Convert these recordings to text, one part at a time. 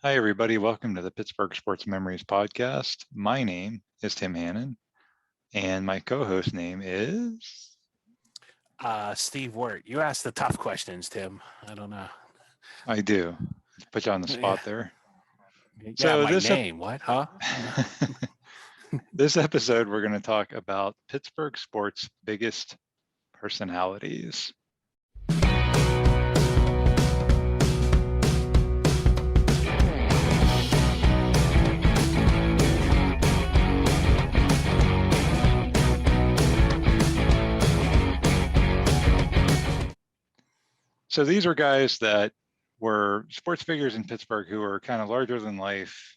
Hi, everybody. Welcome to the Pittsburgh Sports Memories podcast. My name is Tim Hannon, and my co-host name is... Steve Wirt. You asked the tough questions, Tim. I don't know. I do. Put you on the Yeah, spot there. yeah. So My name. What? Huh? this episode, we're going to talk about Pittsburgh sports' biggest personalities. So these are guys that were sports figures in Pittsburgh who were kind of larger than life,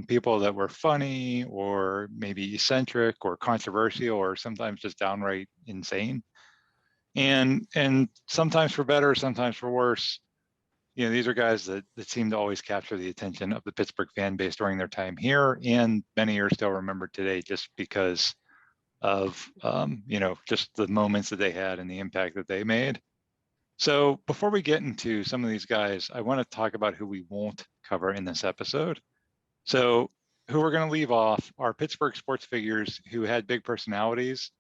people that were funny or maybe eccentric or controversial or sometimes just downright insane. And sometimes for better, sometimes for worse. You know, these are guys that seem to always capture the attention of the Pittsburgh fan base during their time here, and many are still remembered today just because of just the moments that they had and the impact that they made. So before we get into some of these guys, I want to talk about who we won't cover in this episode. So who we're going to leave off are Pittsburgh sports figures who had big personalities,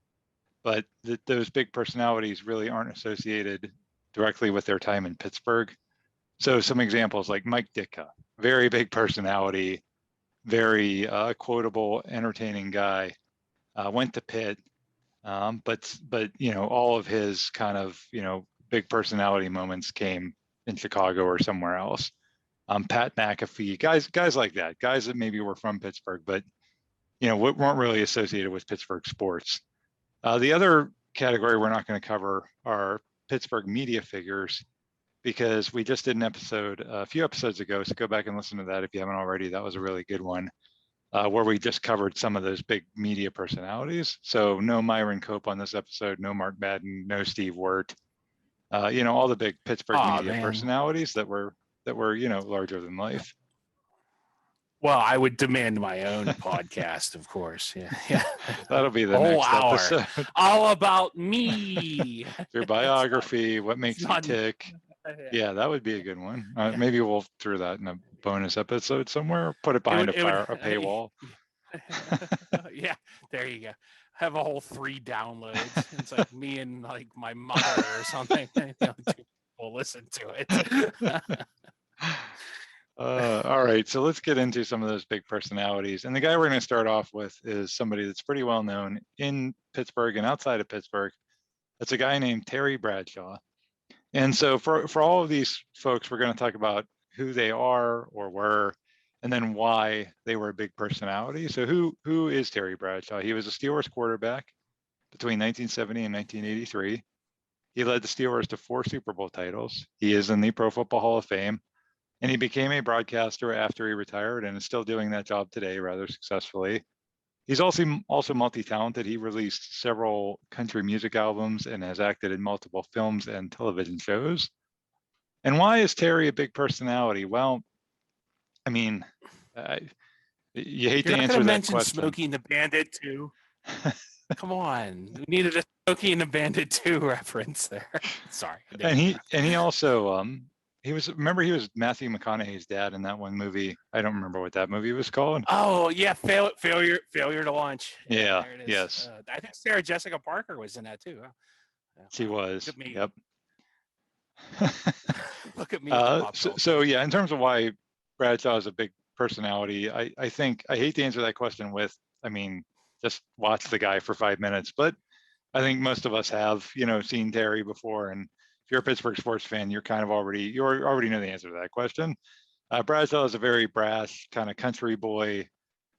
but those big personalities really aren't associated directly with their time in Pittsburgh. So some examples like Mike Ditka, very big personality, very quotable, entertaining guy, went to Pitt, but all of his kind of big personality moments came in Chicago or somewhere else. Pat McAfee, guys like that, guys that maybe were from Pittsburgh, but weren't really associated with Pittsburgh sports. The other category we're not going to cover are Pittsburgh media figures, because we just did an episode a few episodes ago. So go back and listen to that if you haven't already. That was a really good one, where we just covered some of those big media personalities. So no Myron Cope on this episode, no Mark Madden, no Steve Wirt. All the big Pittsburgh media personalities that were larger than life. Well, I would demand my own podcast, of course. Yeah. That'll be the whole next hour, episode. all about me. Your biography, what makes you tick. Yeah, that would be a good one. Maybe we'll throw that in a bonus episode somewhere. Put it behind a paywall. Yeah, there you go. Have a whole 3 downloads. It's like me and like my mother or something. We'll listen to it. All right, so let's get into some of those big personalities. And the guy we're going to start off with is somebody that's pretty well known in Pittsburgh and outside of Pittsburgh. It's a guy named Terry Bradshaw. And so for all of these folks, we're going to talk about who they are or were, and then why they were a big personality. So who is Terry Bradshaw? He was a Steelers quarterback between 1970 and 1983. He led the Steelers to 4 Super Bowl titles. He is in the Pro Football Hall of Fame, and he became a broadcaster after he retired and is still doing that job today rather successfully. He's also multi-talented. He released several country music albums and has acted in multiple films and television shows. And why is Terry a big personality? Well, I mean, you hate to answer that question. Smokey and the Bandit too. Come on, we needed a Smokey and the Bandit 2 reference there. Sorry. And he also he was Matthew McConaughey's dad in that one movie. I don't remember what that movie was called. Oh yeah, failure to launch. Yeah. Yes. I think Sarah Jessica Parker was in that too. Huh? She was. Look at me. Yep. Look at me. So yeah, in terms of why Bradshaw is a big personality, I think I hate to answer that question with, just watch the guy for 5 minutes, but I think most of us have, seen Terry before, and if you're a Pittsburgh sports fan, you already know the answer to that question. Bradshaw is a very brash, kind of country boy,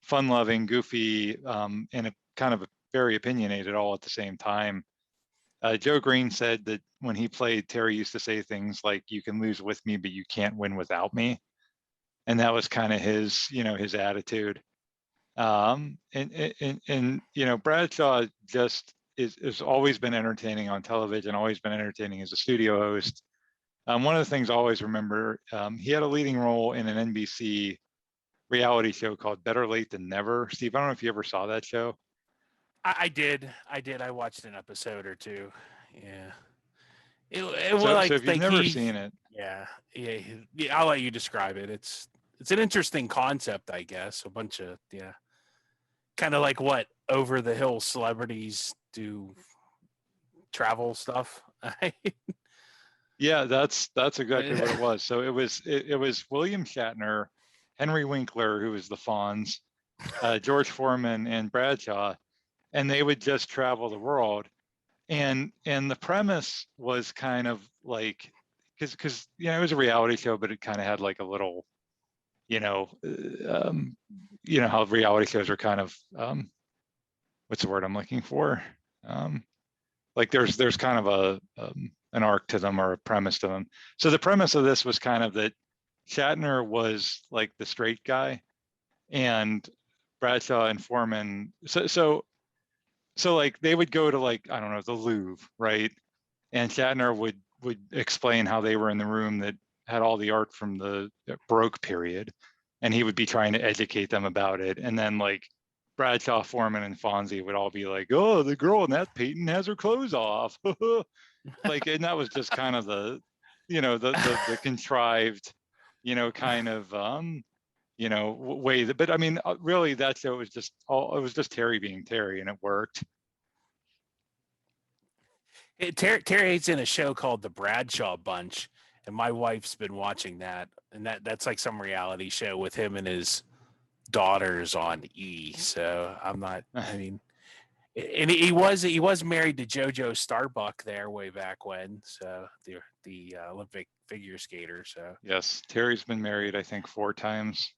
fun-loving, goofy, and a kind of very opinionated all at the same time. Joe Green said that when he played, Terry used to say things like, "You can lose with me, but you can't win without me," and that was kind of his attitude. And Bradshaw just is always been entertaining on television, always been entertaining as a studio host. One of the things I always remember, he had a leading role in an NBC reality show called Better Late Than Never. Steve, I don't know if you ever saw that show. I did. I watched an episode or two. Yeah. So if you've never seen it. Yeah. I'll let you describe it. It's it's an interesting concept, I guess. A bunch of kind of like what over the hill celebrities do travel stuff. Yeah, that's exactly what it was. So it was William Shatner, Henry Winkler, who was the Fonz, George Foreman, and Bradshaw, and they would just travel the world. And the premise was kind of like, because it was a reality show, but it kind of had like a little, how reality shows are kind of, what's the word I'm looking for? Like there's kind of an arc to them or a premise to them. So the premise of this was kind of that Shatner was like the straight guy, and Bradshaw and Foreman. So like they would go to, like, I don't know, the Louvre, right? And Shatner would explain how they were in the room that had all the art from the Baroque period, and he would be trying to educate them about it. And then like Bradshaw, Foreman, and Fonzie would all be like, "Oh, the girl in that painting has her clothes off," like, and that was just kind of the contrived, kind of way that. But I mean, really, that show was just all, it was just Terry being Terry, and it worked. Terry's in a show called The Bradshaw Bunch, and my wife's been watching that, and that's like some reality show with him and his daughters on E. So I'm not. I mean, and he was married to JoJo Starbuck there way back when. So the Olympic figure skater. So Yes, Terry's been married, I think, 4 times.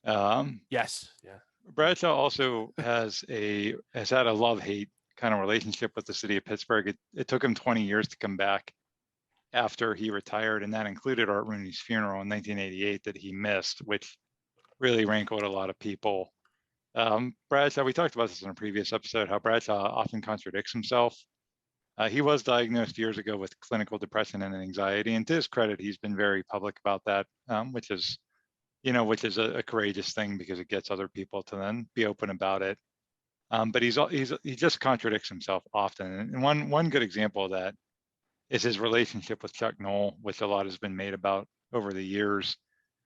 yes, yeah. Bradshaw also has had a love-hate kind of relationship with the city of Pittsburgh. It took him 20 years to come back after he retired, and that included Art Rooney's funeral in 1988 that he missed, which really rankled a lot of people. Bradshaw, we talked about this in a previous episode, how Bradshaw often contradicts himself. He was diagnosed years ago with clinical depression and anxiety, and to his credit, he's been very public about that, which is a courageous thing, because it gets other people to then be open about it. But he just contradicts himself often. And one good example of that is his relationship with Chuck Noll, which a lot has been made about over the years.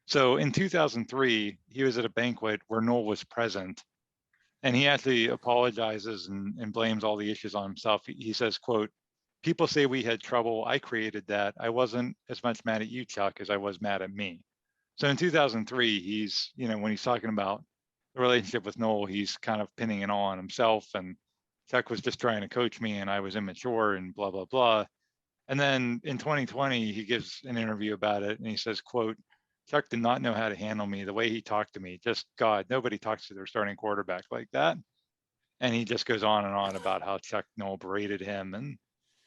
So in 2003, he was at a banquet where Noll was present, and he actually apologizes and blames all the issues on himself. He says, quote, "People say we had trouble. I created that. I wasn't as much mad at you, Chuck, as I was mad at me." So in 2003, he's, when he's talking about the relationship with Noll, he's kind of pinning it all on himself. And Chuck was just trying to coach me, and I was immature, and blah, blah, blah. And then in 2020, he gives an interview about it, and he says, quote, "Chuck did not know how to handle me. The way he talked to me, just God, nobody talks to their starting quarterback like that." And he just goes on and on about how Chuck Noll berated him, and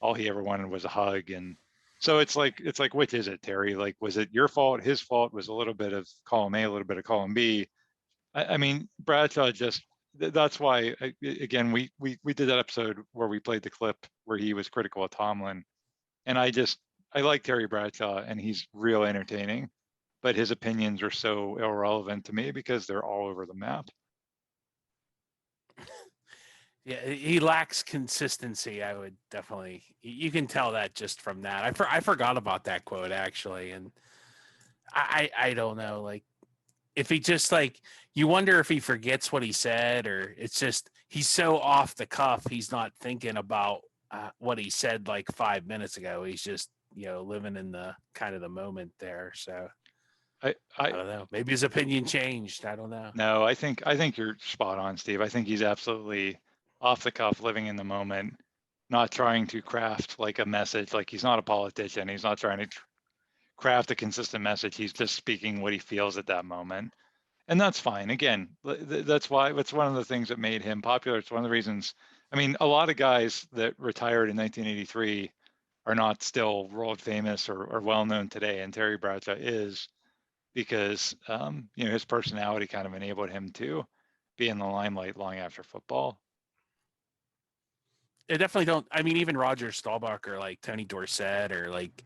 all he ever wanted was a hug. And so it's like, which is it, Terry? Like, was it your fault? His fault? Was a little bit of column A, a little bit of column B. I mean, Bradshaw just, that's why, again, we did that episode where we played the clip where he was critical of Tomlin. And I like Terry Bradshaw, and he's real entertaining, but his opinions are so irrelevant to me because they're all over the map. Yeah, he lacks consistency. I would definitely. You can tell that just from that. I forgot about that quote actually, and I don't know. Like, if he just like, you wonder if he forgets what he said, or it's just he's so off the cuff. He's not thinking about what he said like 5 minutes ago. He's just living in the kind of the moment there. So I don't know. Maybe his opinion changed. I don't know. No, I think you're spot on, Steve. I think he's absolutely off the cuff, living in the moment, not trying to craft like a message. Like, he's not a politician. He's not trying to craft a consistent message. He's just speaking what he feels at that moment. And that's fine. Again, that's why it's one of the things that made him popular. It's one of the reasons. I mean, a lot of guys that retired in 1983 are not still world famous or well known today, and Terry Bradshaw is, because his personality kind of enabled him to be in the limelight long after football. I definitely don't. I mean, even Roger Staubach or like Tony Dorsett or like,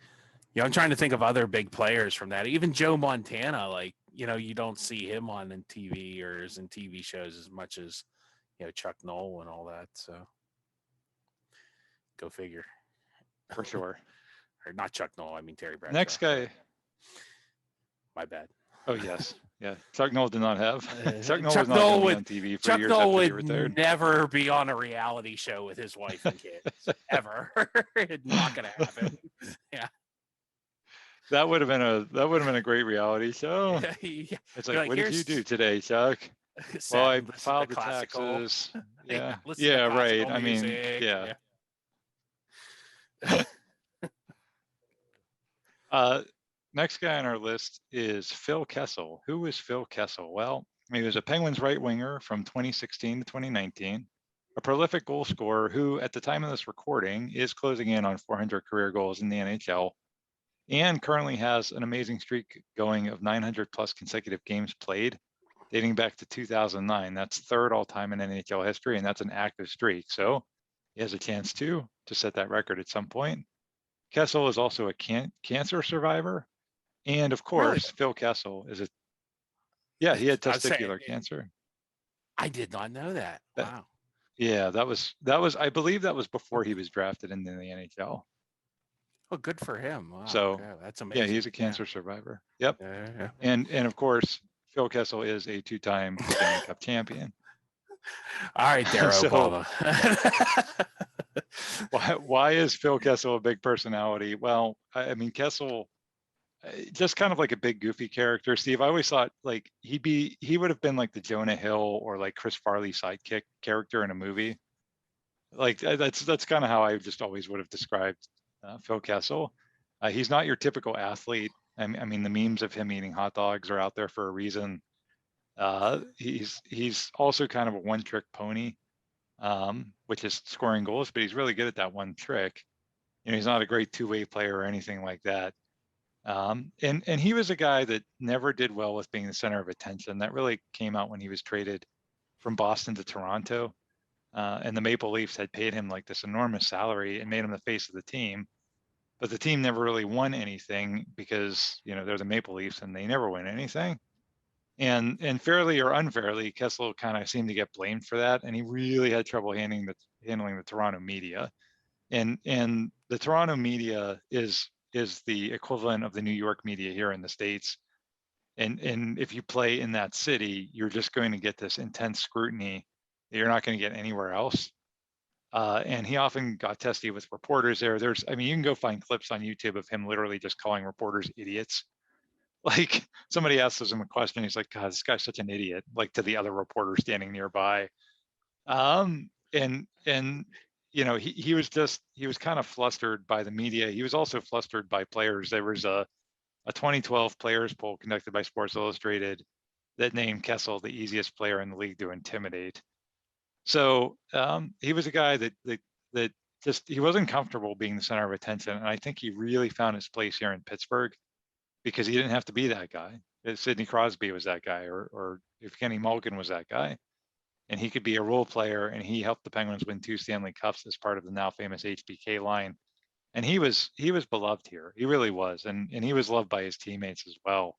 I'm trying to think of other big players from that. Even Joe Montana, like, you don't see him on in TV or is in TV shows as much as, Chuck Noll and all that. So go figure. For sure. Or not Chuck Noll. I mean, Terry Bradshaw. Next guy. My bad. Oh, yes. Yeah, Chuck Noll did not have. Chuck Noll was Chuck not going Noll to be would on TV for Chuck years Noll after he would retired. never be on a reality show with his wife and kids ever. Not gonna happen. Yeah. That would have been a great reality show. Yeah. It's You're like, like, what did you here's do today, Chuck? Well, sat I and listened to filed the classical. taxes. Yeah, Yeah, listen to yeah, right. classical I mean, music. yeah. Yeah. Next guy on our list is Phil Kessel. Who is Phil Kessel? Well, he was a Penguins right winger from 2016 to 2019, a prolific goal scorer who, at the time of this recording, is closing in on 400 career goals in the NHL and currently has an amazing streak going of 900 plus consecutive games played, dating back to 2009. That's third all time in NHL history, and that's an active streak. So he has a chance to set that record at some point. Kessel is also a cancer survivor. And of Really? course, Phil Kessel is he had I was saying, testicular cancer. I did not know that. That, Wow. yeah, that was, I believe that was before he was drafted into the NHL. Oh, good for him. Wow. So Okay, that's yeah, amazing. he's a cancer survivor. Yep. Yeah. And of course, Phil Kessel is a two-time Stanley Cup champion. All right, there, So- Obama. Why is Phil Kessel a big personality? Well, I mean, Kessel, just kind of like a big goofy character. Steve, I always thought like he would have been like the Jonah Hill or like Chris Farley sidekick character in a movie. Like that's kind of how I just always would have described Phil Kessel. He's not your typical athlete. I mean, the memes of him eating hot dogs are out there for a reason. He's also kind of a one-trick pony, which is scoring goals, but he's really good at that one trick. You know, he's not a great two-way player or anything like that. And he was a guy that never did well with being the center of attention. That really came out when he was traded from Boston to Toronto. And the Maple Leafs had paid him like this enormous salary and made him the face of the team. But the team never really won anything because, you know, they're the Maple Leafs and they never win anything. And fairly or unfairly, Kessel kind of seemed to get blamed for that. And he really had trouble handling the Toronto media. And the Toronto media is the equivalent of the New York media here in the States. And if you play in that city, you're just going to get this intense scrutiny that you're not going to get anywhere else. And he often got testy with reporters there. I mean, you can go find clips on YouTube of him literally just calling reporters idiots. Like somebody asks him a question, he's like, God, this guy's such an idiot, like to the other reporter standing nearby. And you know, he was kind of flustered by the media. He was also flustered by players. There was a 2012 players poll conducted by Sports Illustrated that named Kessel the easiest player in the league to intimidate. So he was a guy that just, he wasn't comfortable being the center of attention. And I think he really found his place here in Pittsburgh because he didn't have to be that guy. If Sidney Crosby was that guy, or if Kenny Mulligan was that guy. And he could be a role player, and he helped the Penguins win 2 Stanley Cups as part of the now famous HBK line. And he was beloved here. He really was, and he was loved by his teammates as well.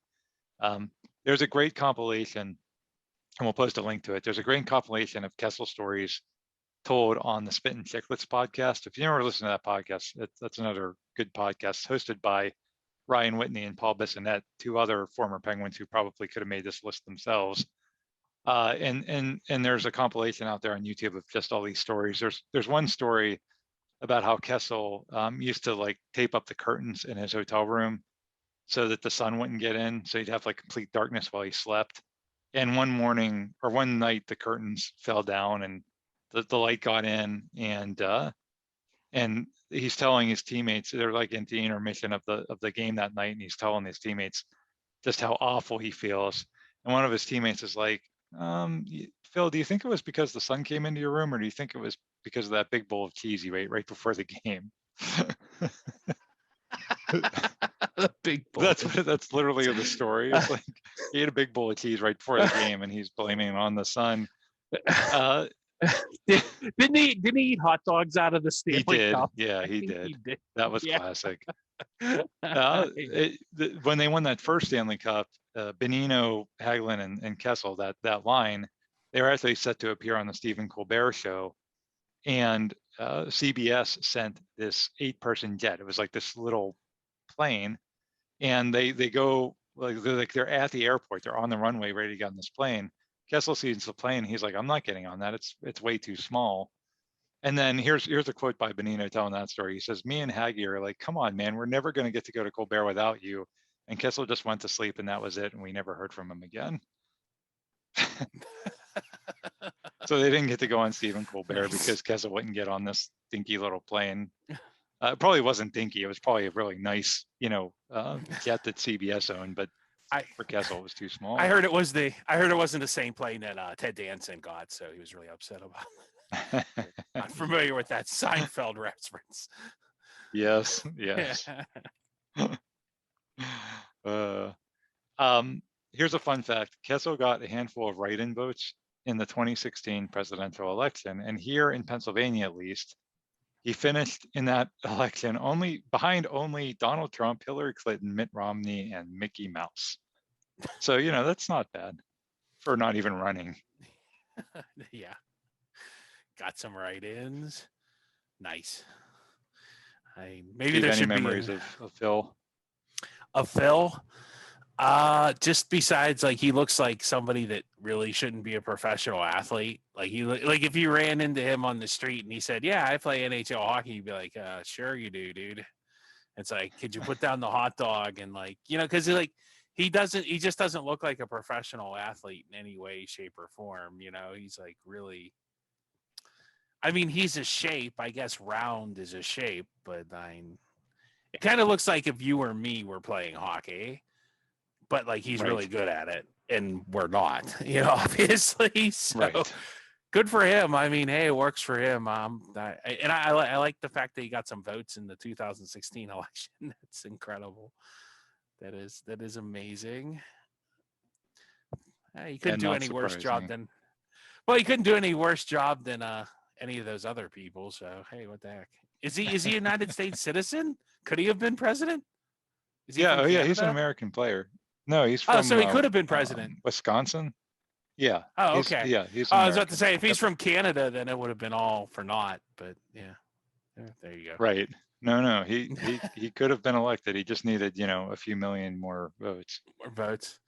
There's a great compilation, and we'll post a link to it. There's a great compilation of Kessel stories told on the Spit and Chicklets podcast. If you never listen to that podcast, that's another good podcast hosted by Ryan Whitney and Paul Bissonnette, 2 other former Penguins who probably could have made this list themselves. And there's a compilation out there on YouTube of just all these stories. There's one story about how Kessel used to like tape up the curtains in his hotel room so that the sun wouldn't get in. So he'd have like complete darkness while he slept. And one night, the curtains fell down and the light got in, and he's telling his teammates, they're like in the intermission of the game that night, and he's telling his teammates just how awful he feels. And one of his teammates is like, Phil, do you think it was because the sun came into your room, or do you think it was because of that big bowl of cheese you ate right before the game? The big bowl. That's literally the story. It's like he ate a big bowl of cheese right before the game, and he's blaming it on the sun. Didn't he eat hot dogs out of the Stanley Cup? Yeah, he did. He did. That was classic. When they won that first Stanley Cup, Bonino, Hagelin, and Kessel, that line, they were actually set to appear on the Stephen Colbert Show, and CBS sent this 8-person jet. It was like this little plane, and they go like they're at the airport, they're on the runway ready to get on this plane. Kessel sees the plane, he's like, I'm not getting on that. It's way too small. And then here's a quote by Benino telling that story. He says, me and Haggy are like, come on, man, we're never going to get to go to Colbert without you. And Kessel just went to sleep and that was it. And we never heard from him again. So they didn't get to go on Stephen Colbert because Kessel wouldn't get on this dinky little plane. It probably wasn't dinky. It was probably a really nice, jet that CBS owned, but for Kessel, it was too small. I heard it wasn't the same plane that Ted Danson got, so he was really upset about it. I'm familiar with that Seinfeld reference. Yes. Here's a fun fact. Kessel got a handful of write-in votes in the 2016 presidential election. And here in Pennsylvania, at least, he finished in that election behind only Donald Trump, Hillary Clinton, Mitt Romney, and Mickey Mouse. So, that's not bad for not even running. Yeah. Got some write-ins. Nice. Maybe there should be memories of Phil. Of Phil? Just besides, like, he looks like somebody that really shouldn't be a professional athlete. Like if you ran into him on the street and he said, "Yeah, I play NHL hockey," you'd be like, "Sure you do, dude." It's like, could you put down the hot dog and because he just doesn't look like a professional athlete in any way, shape, or form. He's like really. I mean, he's a shape. I guess round is a shape, but it kind of looks like if you or me were playing hockey. But he's right. really good at it, and we're not, obviously. So right. Good for him. I mean, hey, it works for him. I like the fact that he got some votes in the 2016 election. That's incredible. That is amazing. He couldn't do any worse job than. Well, he couldn't do any worse job than any of those other people. So hey, what the heck? Is he a United States citizen? Could he have been president? Is he from Canada? He's an American player. No, he's from. So he could have been president. Wisconsin. Yeah. Oh, okay. He's. I was about to say, if he's from Canada, then it would have been all for naught. But yeah, there you go. Right. No. He could have been elected. He just needed, a few million more votes. More votes.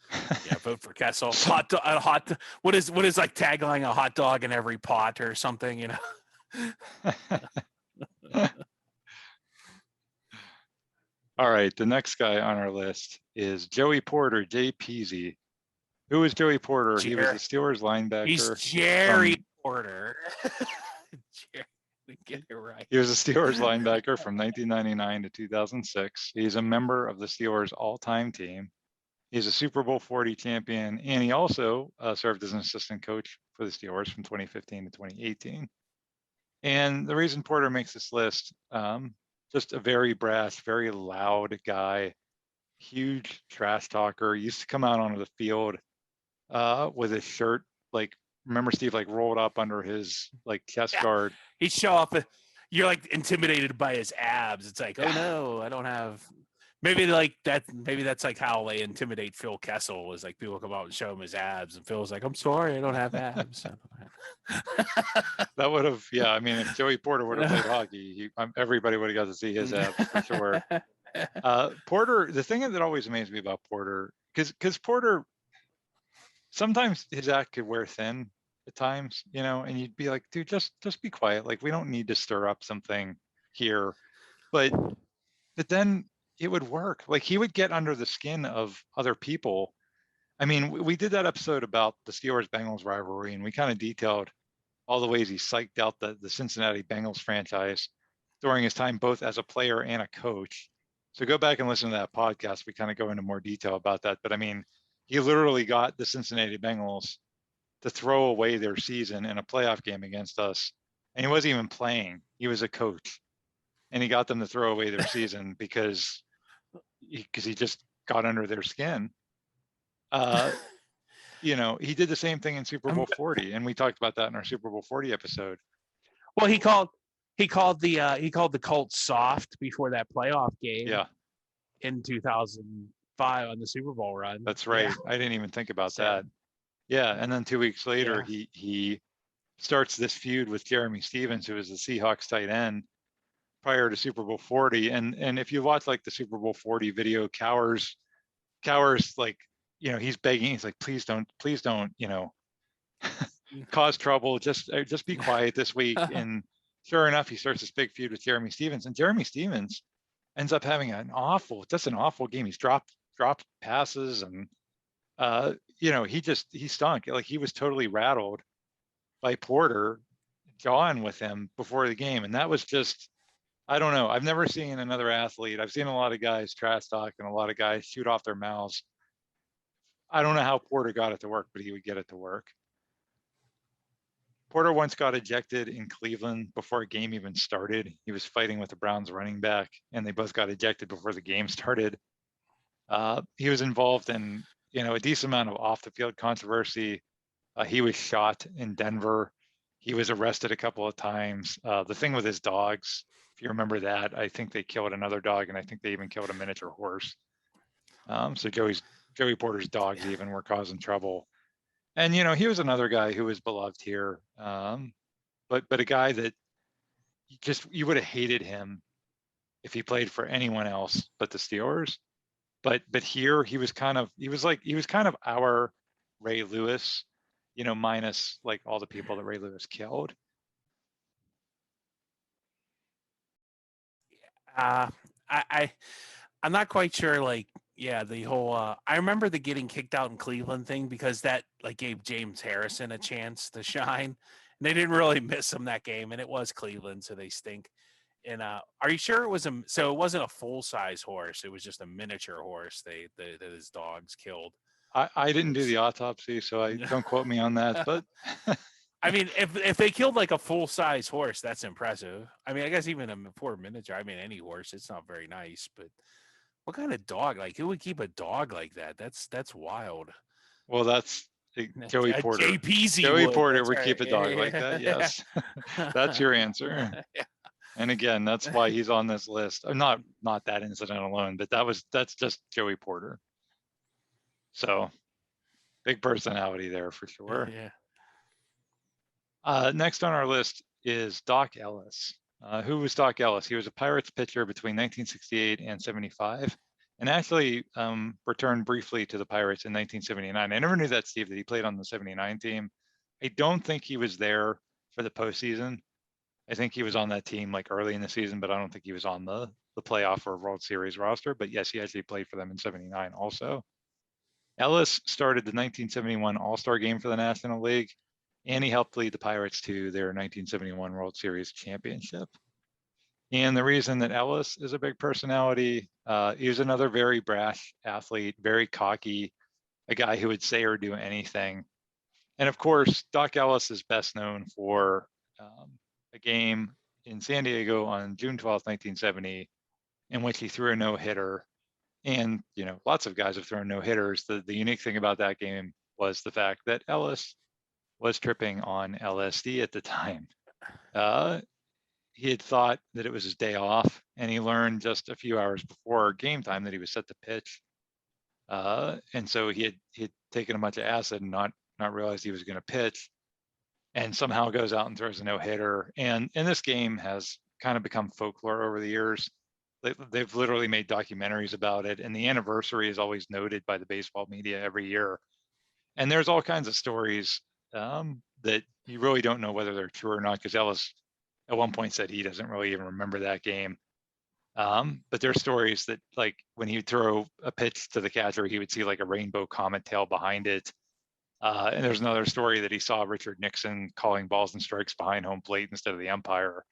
Yeah, vote for Kessel. What is like tagline? A hot dog in every pot or something, All right, the next guy on our list is Joey Porter, Jay Peasy. Who is Joey Porter? He was the Steelers linebacker. He's Jerry Porter. Get it right. He was a Steelers linebacker from 1999 to 2006. He's a member of the Steelers all-time team. He's a Super Bowl 40 champion, and he also served as an assistant coach for the Steelers from 2015 to 2018. And the reason Porter makes this list, just a very brash, very loud guy, huge trash talker. He used to come out onto the field with his shirt, remember Steve, rolled up under his chest guard. He'd show up, you're intimidated by his abs. It's like, oh no, I don't have. Maybe that. Maybe that's how they intimidate Phil Kessel. Is people come out and show him his abs, and Phil's like, "I'm sorry, I don't have abs." That would have, yeah. I mean, if Joey Porter would have played hockey, everybody would have got to see his abs for sure. Porter, the thing that always amazed me about Porter, because Porter, sometimes his act could wear thin at times, and you'd be like, dude, just be quiet. We don't need to stir up something here, but then it would work. He would get under the skin of other people. I mean, we did that episode about the Steelers-Bengals rivalry, and we kind of detailed all the ways he psyched out the Cincinnati Bengals franchise during his time, both as a player and a coach. So go back and listen to that podcast. We kind of go into more detail about that. But I mean, he literally got the Cincinnati Bengals to throw away their season in a playoff game against us. And he wasn't even playing. He was a coach. And he got them to throw away their season because he just got under their skin. He did the same thing in Super Bowl 40, and we talked about that in our Super Bowl 40 episode. Well, he called the Colts soft before that playoff game. Yeah. In 2005 on the Super Bowl run. That's right. Yeah. I didn't even think about that. Yeah, and then 2 weeks later, he starts this feud with Jeremy Stevens, who was the Seahawks tight end prior to Super Bowl 40. And if you watch the Super Bowl 40 video, Cowers Cowers, like, he's begging. He's like, please don't, cause trouble. Just be quiet this week. And sure enough, he starts this big feud with Jeremy Stevens, and Jeremy Stevens ends up having an awful game. He's dropped passes, and he stunk. Like, he was totally rattled by Porter jawing with him before the game, and that was just, I don't know. I've never seen another athlete. I've seen a lot of guys trash talk and a lot of guys shoot off their mouths. I don't know how Porter got it to work, but he would get it to work. Porter once got ejected in Cleveland before a game even started. He was fighting with the Browns running back, and they both got ejected before the game started. He was involved in, a decent amount of off the field controversy. He was shot in Denver. He was arrested a couple of times. The thing with his dogs, if you remember that, I think they killed another dog, and I think they even killed a miniature horse. So Joey Porter's dogs even were causing trouble. And, he was another guy who was beloved here. But a guy that you would have hated him if he played for anyone else but the Steelers. But here he was kind of our Ray Lewis, minus like all the people that Ray Lewis killed. I'm not quite sure, like, yeah, the whole I remember the getting kicked out in Cleveland thing, because that like gave James Harrison a chance to shine. And they didn't really miss him that game, and it was Cleveland, so they stink. And are you sure it was so it wasn't a full-size horse, it was just a miniature horse that his dogs killed? I didn't do the autopsy, so don't quote me on that, but I mean, if they killed like a full-size horse, that's impressive. I mean, I guess even a poor miniature, I mean, any horse, it's not very nice, but what kind of dog? Like, who would keep a dog like that? That's wild. Well, that's Joey Porter. JPZ Joey would. Porter That's would right. keep a dog like that. Yes, that's your answer. Yeah. And again, that's why he's on this list. Not that incident alone, but that's just Joey Porter. So big personality there for sure. Yeah. Next on our list is Doc Ellis. Who was Doc Ellis? He was a Pirates pitcher between 1968 and 75, and actually returned briefly to the Pirates in 1979. I never knew that, Steve, that he played on the 79 team. I don't think he was there for the postseason. I think he was on that team like early in the season, but I don't think he was on the playoff or World Series roster. But yes, he actually played for them in 79 also. Ellis started the 1971 All-Star game for the National League, and he helped lead the Pirates to their 1971 World Series championship. And the reason that Ellis is a big personality, he was another very brash athlete, very cocky, a guy who would say or do anything. And of course, Doc Ellis is best known for a game in San Diego on June 12th, 1970, in which he threw a no-hitter. And, lots of guys have thrown no-hitters. The unique thing about that game was the fact that Ellis was tripping on LSD at the time. He had thought that it was his day off, and he learned just a few hours before game time that he was set to pitch. And so he had taken a bunch of acid and not realized he was going to pitch, and somehow goes out and throws a no-hitter. And this game has kind of become folklore over the years. They've literally made documentaries about it, and the anniversary is always noted by the baseball media every year. And there's all kinds of stories that you really don't know whether they're true or not, because Ellis at one point said he doesn't really even remember that game. But there's stories that, like, when he would throw a pitch to the catcher, he would see like a rainbow comet tail behind it. And there's another story that he saw Richard Nixon calling balls and strikes behind home plate instead of the umpire.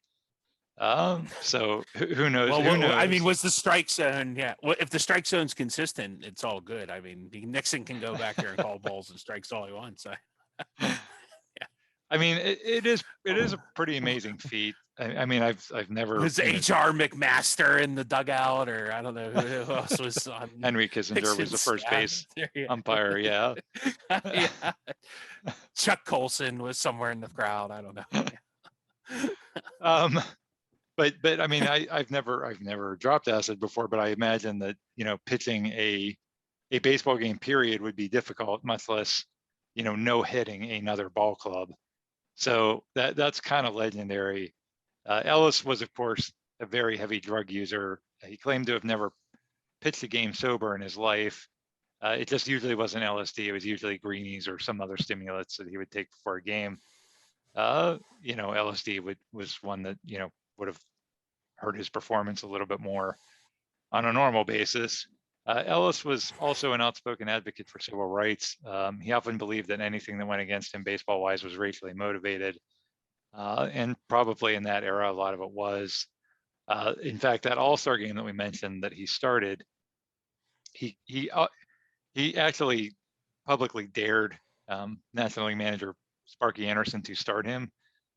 So who knows? Well, who knows? I mean, was the strike zone? Yeah. Well, if the strike zone's consistent, it's all good. I mean, Nixon can go back there and call balls and strikes all he wants. I mean, it is a pretty amazing feat. I mean, I've never. Was H.R. McMaster in the dugout, or I don't know who else was on. Henry Kissinger was the first base umpire. Yeah. Yeah. Chuck Colson was somewhere in the crowd. I don't know. But I mean, I've never dropped acid before, but I imagine that, pitching a baseball game period would be difficult, much less, no hitting another ball club. So that's kind of legendary. Ellis was, of course, a very heavy drug user. He claimed to have never pitched a game sober in his life. It just usually wasn't LSD. It was usually greenies or some other stimulants that he would take before a game. LSD was one that, would have hurt his performance a little bit more on a normal basis. Ellis was also an outspoken advocate for civil rights. He often believed that anything that went against him baseball wise was racially motivated. And probably in that era, a lot of it was. In fact, that All-Star game that we mentioned that he started, he actually publicly dared National League manager Sparky Anderson to start him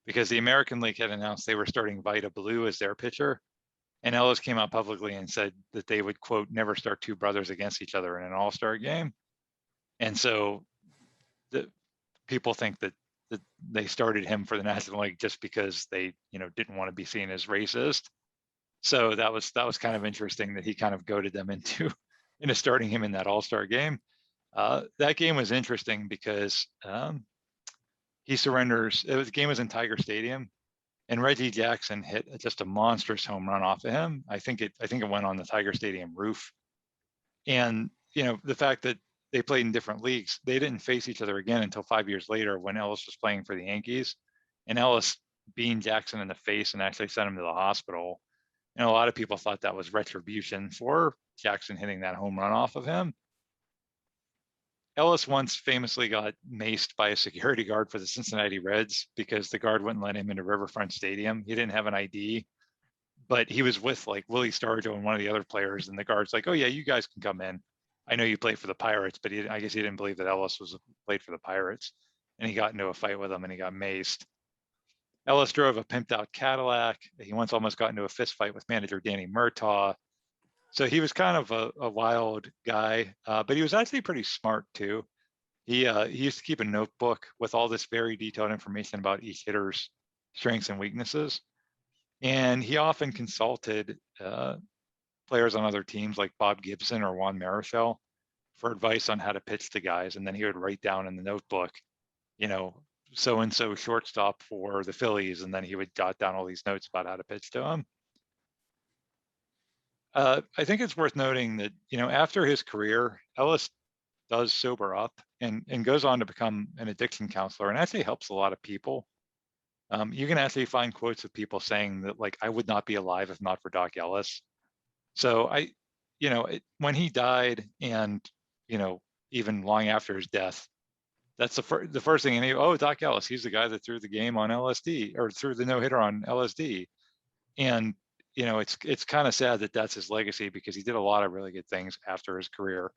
because the American League had announced they were starting Vida Blue as their pitcher. And Ellis came out publicly and said that they would, quote, never start two brothers against each other in an all-star game. And so the people think that they started him for the National League just because they, didn't want to be seen as racist. So that was kind of interesting that he kind of goaded them into starting him in that all-star game. That game was interesting because he surrenders. The game was in Tiger Stadium, and Reggie Jackson hit just a monstrous home run off of him. I think it went on the Tiger Stadium roof. And the fact that they played in different leagues, they didn't face each other again until 5 years later when Ellis was playing for the Yankees, and Ellis beamed Jackson in the face and actually sent him to the hospital. And a lot of people thought that was retribution for Jackson hitting that home run off of him. Ellis once famously got maced by a security guard for the Cincinnati Reds because the guard wouldn't let him into Riverfront Stadium. He didn't have an ID, but he was with like Willie Stargell and one of the other players, and the guard's like, "Oh yeah, you guys can come in. I know you play for the Pirates," but I guess he didn't believe that Ellis played for the Pirates, and he got into a fight with him and he got maced. Ellis drove a pimped out Cadillac. He once almost got into a fist fight with manager Danny Murtaugh. So he was kind of a wild guy, but he was actually pretty smart too. He used to keep a notebook with all this very detailed information about each hitter's strengths and weaknesses. And he often consulted players on other teams like Bob Gibson or Juan Marichal for advice on how to pitch to guys. And then he would write down in the notebook, so-and-so shortstop for the Phillies. And then he would jot down all these notes about how to pitch to him. I think it's worth noting that, after his career, Ellis does sober up and goes on to become an addiction counselor and actually helps a lot of people. You can actually find quotes of people saying that, like, I would not be alive if not for Doc Ellis. So when he died and, even long after his death, that's the first thing. And Doc Ellis, he's the guy that threw the game on LSD or threw the no-hitter on LSD. And, it's kind of sad that that's his legacy because he did a lot of really good things after his career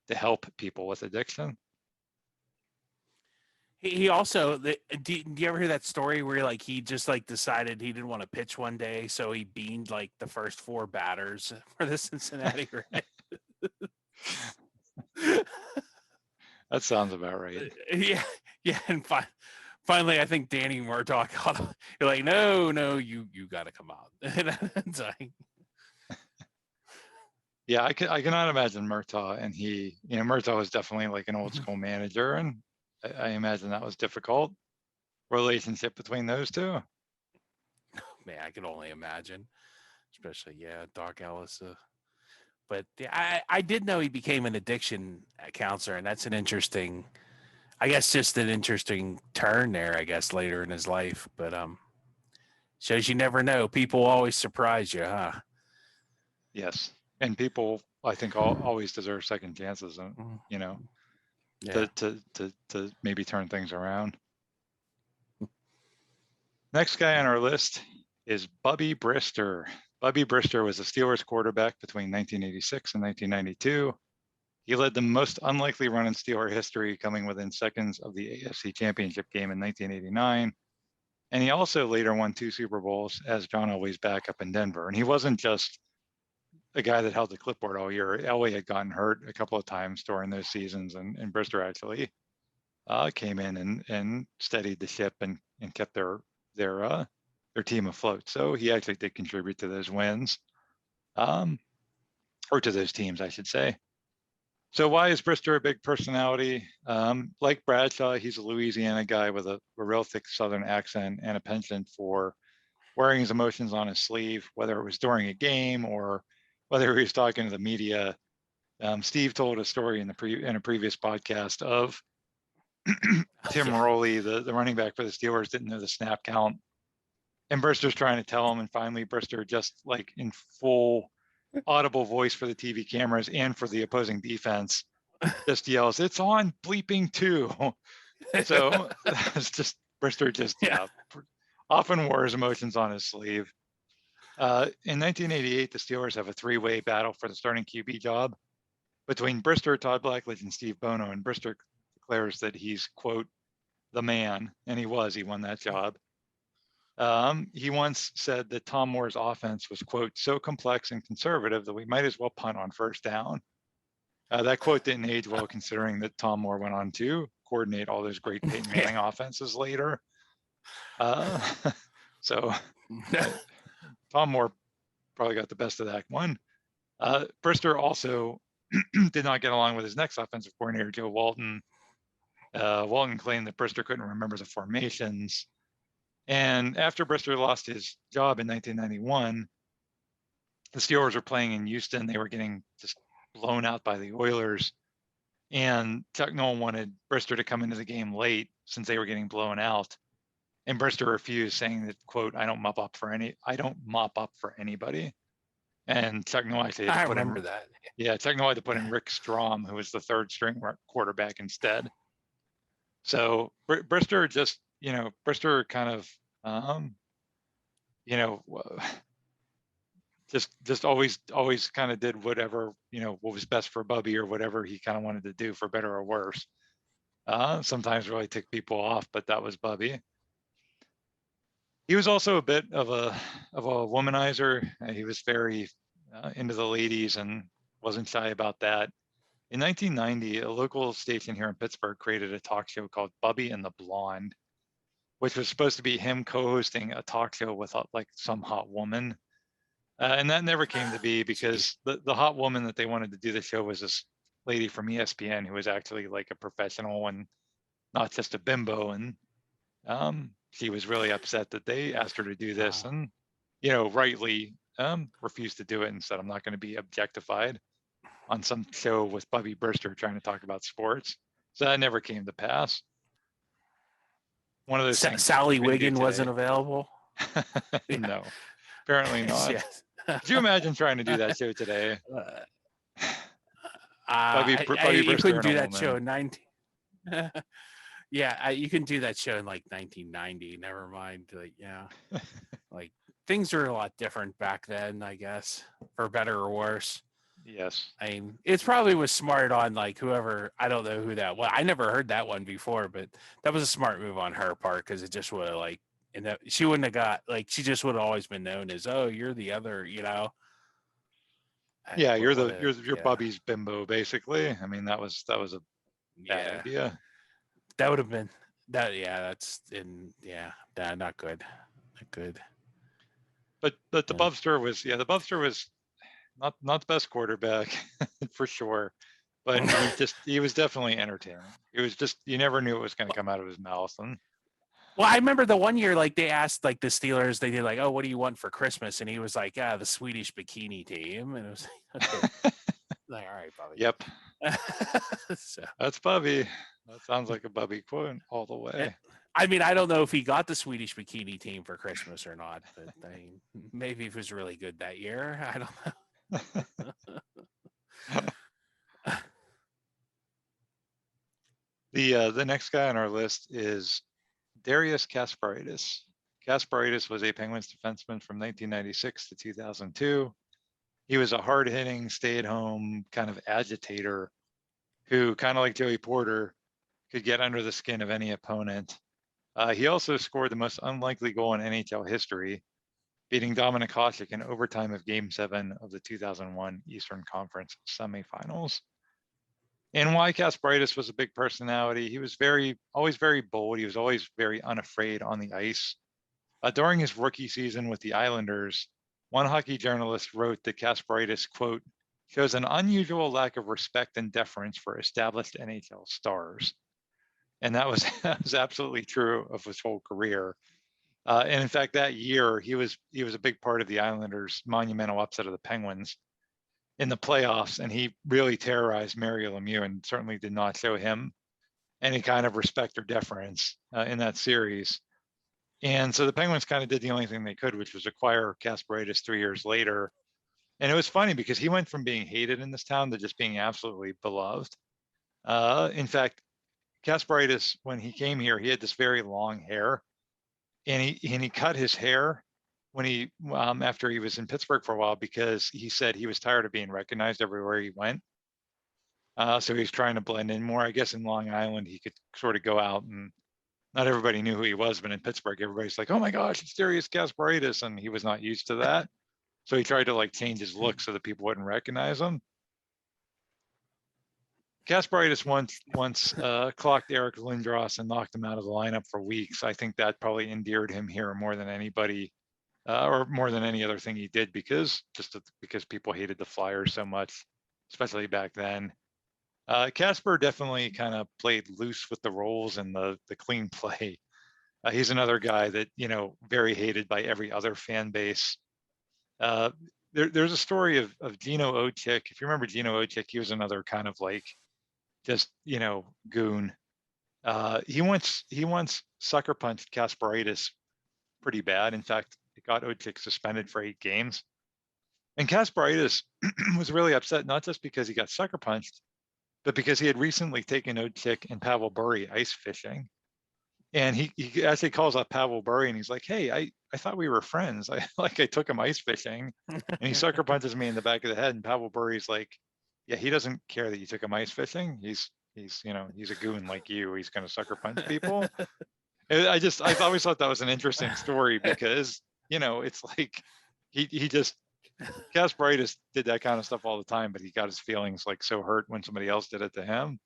to help people with addiction. He also, do you ever hear that story where like he just like decided he didn't want to pitch one day, so he beamed like the first four batters for the Cincinnati Reds? That sounds about right. Yeah, and finally, I think Danny Murtaugh caught him. You're like, no, you got to come out. It's like, yeah, I cannot imagine Murtaugh, and Murtaugh was definitely like an old school manager, and I imagine that was difficult relationship between those two. Man, I can only imagine, especially Doc Ellis. But I did know he became an addiction counselor, and that's an interesting, I guess, just an interesting turn there, I guess, later in his life. But shows you never know. People always surprise you, huh? Yes, and people, I think, always deserve second chances, and to maybe turn things around. Next guy on our list is Bubby Brister. Bubby Brister was a Steelers quarterback between 1986 and 1992. He led the most unlikely run in Steeler history, coming within seconds of the AFC Championship game in 1989. And he also later won 2 Super Bowls as John Elway's backup in Denver. And he wasn't just a guy that held the clipboard all year. Elway had gotten hurt a couple of times during those seasons, and Brister actually came in and steadied the ship and kept their team afloat. So he actually did contribute to those wins, or to those teams, I should say. So why is Brister a big personality? Like Bradshaw, he's a Louisiana guy with a real thick Southern accent and a penchant for wearing his emotions on his sleeve, whether it was during a game or whether he was talking to the media. Steve told a story in a previous podcast of Tim Yeah. Rowley, the running back for the Steelers, didn't know the snap count, and Brister's trying to tell him, and finally Brister, just like in full audible voice for the TV cameras and for the opposing defense, just yells, "It's on bleeping two." So it's just Brister just Yeah. often wore his emotions on his sleeve. In 1988, the Steelers have a three-way battle for the starting QB job between Brister, Todd Blackledge, and Steve Bono, and Brister declares that he's, quote, the man, and he was. He won that job. He once said that Tom Moore's offense was, quote, so complex and conservative that we might as well punt on first down. That quote didn't age well, considering that Tom Moore went on to coordinate all those great Peyton Manning offenses later. So Tom Moore probably got the best of that one. Brister also did not get along with his next offensive coordinator, Joe Walton. Walton claimed that Brister couldn't remember the formations. And after Brister lost his job in 1991, the Steelers were playing in Houston. They were getting just blown out by the Oilers. And Chuck Noll wanted Brister to come into the game late since they were getting blown out. And Brister refused, saying that, quote, I don't mop up for anybody. And Chuck Noll actually had to I put remember in, that. yeah, Chuck Noll had to put in Rick Strom, who was the third string quarterback instead. So Brister just, Brister kind of, just always kind of did whatever, what was best for Bubby or whatever he kind of wanted to do, for better or worse. Sometimes really ticked people off, but that was Bubby. He was also a bit of a womanizer. He was very into the ladies and wasn't shy about that. In 1990, a local station here in Pittsburgh created a talk show called Bubby and the Blonde, which was supposed to be him co-hosting a talk show with like some hot woman. And that never came to be, because the hot woman that they wanted to do the show was this lady from ESPN who was actually like a professional and not just a bimbo. And she was really upset that they asked her to do this, and rightly refused to do it and said, I'm not going to be objectified on some show with Bubby Brister trying to talk about sports. So that never came to pass. One of those things Sally Wiggin wasn't available. No, apparently not. Yes. Could you imagine trying to do that show today? You Brister couldn't and do a that woman. show in 19. Yeah, you can do that show in like 1990. Never mind, like, yeah, like things are a lot different back then, I guess, for better or worse. Yes. I mean, it's probably was smart on like whoever, I don't know who that was. I never heard that one before, but that was a smart move on her part, because it just would have like, and that she wouldn't have got, like, she just would have always been known as, oh, you're the other, Yeah, you're yeah. Bubby's bimbo, basically. I mean, that was a bad idea. That would have been that. Yeah, that's in. Yeah, not good. Not good. But the Bubster was, the Bubster was not the best quarterback for sure, but he was definitely entertaining. It was just, you never knew what was going to come out of his mouth. And well, I remember the one year, like they asked like the Steelers, they did like, oh, what do you want for Christmas? And he was like, the Swedish bikini team. And it was like, okay. Like, all right, Bobby. Yep. So that's Bubby. That sounds like a Bubby quote all the way. I mean, I don't know if he got the Swedish bikini team for Christmas or not, but I mean, maybe it was really good that year. I don't know. The next guy on our list is Darius Kasparaitis. Kasparaitis was a Penguins defenseman from 1996 to 2002. He was a hard-hitting, stay-at-home kind of agitator who, kind of like Joey Porter, could get under the skin of any opponent. He also scored the most unlikely goal in NHL history, beating Dominik Hasek in overtime of Game 7 of the 2001 Eastern Conference semifinals. And why Kasparaitis was a big personality, he was always very bold. He was always very unafraid on the ice. During his rookie season with the Islanders, one hockey journalist wrote that Kasparaitis, quote, shows an unusual lack of respect and deference for established NHL stars. And that was absolutely true of his whole career. And in fact, that year, he was a big part of the Islanders' monumental upset of the Penguins. in the playoffs, and he really terrorized Mario Lemieux and certainly did not show him any kind of respect or deference in that series. And so the Penguins kind of did the only thing they could, which was acquire Kasparaitis 3 years later. And it was funny because he went from being hated in this town to just being absolutely beloved. In fact, Kasparaitis, when he came here, he had this very long hair, and he cut his hair when he after he was in Pittsburgh for a while, because he said he was tired of being recognized everywhere he went. So he was trying to blend in more. I guess in Long Island he could sort of go out and not everybody knew who he was, but in Pittsburgh everybody's like, "Oh my gosh, it's Darius Kasparaitis," and he was not used to that. So he tried to like change his look so that people wouldn't recognize him. Kasparaitis once clocked Eric Lindros and knocked him out of the lineup for weeks. I think that probably endeared him here more than anybody, or more than any other thing he did, because people hated the Flyers so much, especially back then. Kasper definitely kind of played loose with the roles and the clean play. He's another guy that, very hated by every other fan base. There's a story of Gino Ochik. If you remember Gino Ochik, he was another kind of like just, goon. He once sucker punched Kasparaitis pretty bad. In fact, it got Ochik suspended for 8 games. And Kasparaitis was really upset, not just because he got sucker punched, but because he had recently taken Ochik and Pavel Bure ice fishing. And he actually calls up Pavel Bure and he's like, "Hey, I thought we were friends. I took him ice fishing," and he sucker punches me in the back of the head. And Pavel Bure's like, "Yeah, he doesn't care that you took him ice fishing. He's a goon like you. He's going to sucker punch people." I always thought that was an interesting story because, it's like he just Kasparaitis did that kind of stuff all the time, but he got his feelings like so hurt when somebody else did it to him.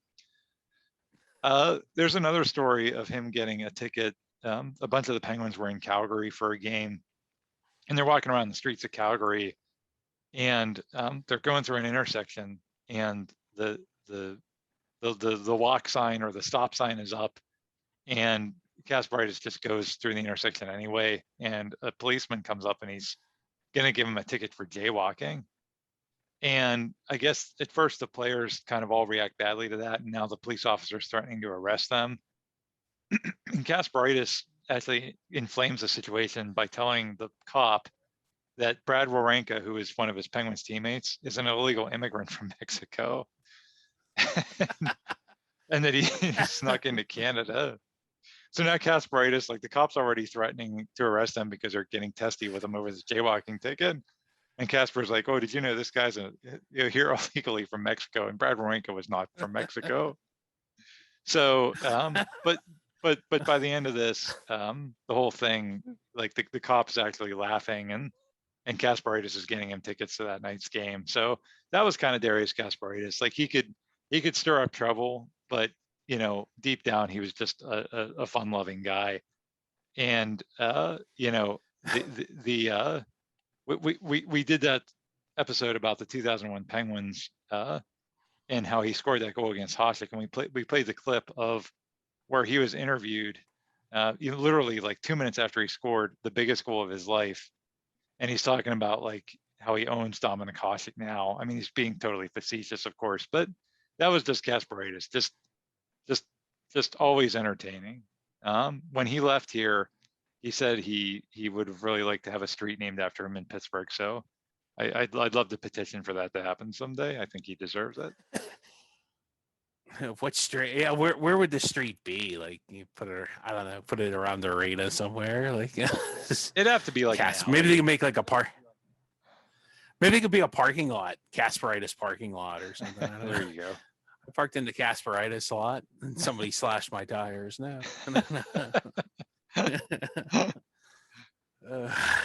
There's another story of him getting a ticket. A bunch of the Penguins were in Calgary for a game, and they're walking around the streets of Calgary, and they're going through an intersection, and the walk sign or the stop sign is up, and Kasparaitis just goes through the intersection anyway, and a policeman comes up and he's going to give him a ticket for jaywalking. And I guess at first the players kind of all react badly to that, and now the police officer's threatening to arrest them. And Kasparaitis actually inflames the situation by telling the cop that Brad Wawrinka, who is one of his Penguins teammates, is an illegal immigrant from Mexico, and that he snuck into Canada. So now Kasparaitis, like the cops already threatening to arrest him because they're getting testy with him over this jaywalking ticket. And Kasper's like, "Oh, did you know this guy's here illegally from Mexico?" And Brad Wawrinka was not from Mexico. So, but by the end of this, the whole thing, like the cops actually laughing, and Kasparaitis is getting him tickets to that night's game. So that was kind of Darius Kasparaitis. Like he could stir up trouble, but deep down he was just a fun-loving guy. And we did that episode about the 2001 Penguins and how he scored that goal against Hasek, and we played the clip of where he was interviewed, literally like 2 minutes after he scored the biggest goal of his life, and he's talking about like how he owns Dominik Hasek now. I mean, he's being totally facetious, of course, but that was just Kasparaitis, just always entertaining. When he left here, he said he would have really liked to have a street named after him in Pittsburgh. So I'd love to petition for that to happen someday. I think he deserves it. What street? Yeah, where would the street be? Like you put it, I don't know, put it around the arena somewhere. Like it'd have to be like maybe they can make like a park. Maybe it could be a parking lot, Kasparaitis parking lot or something. There you go. I parked in the Kasparaitis lot and somebody slashed my tires. No.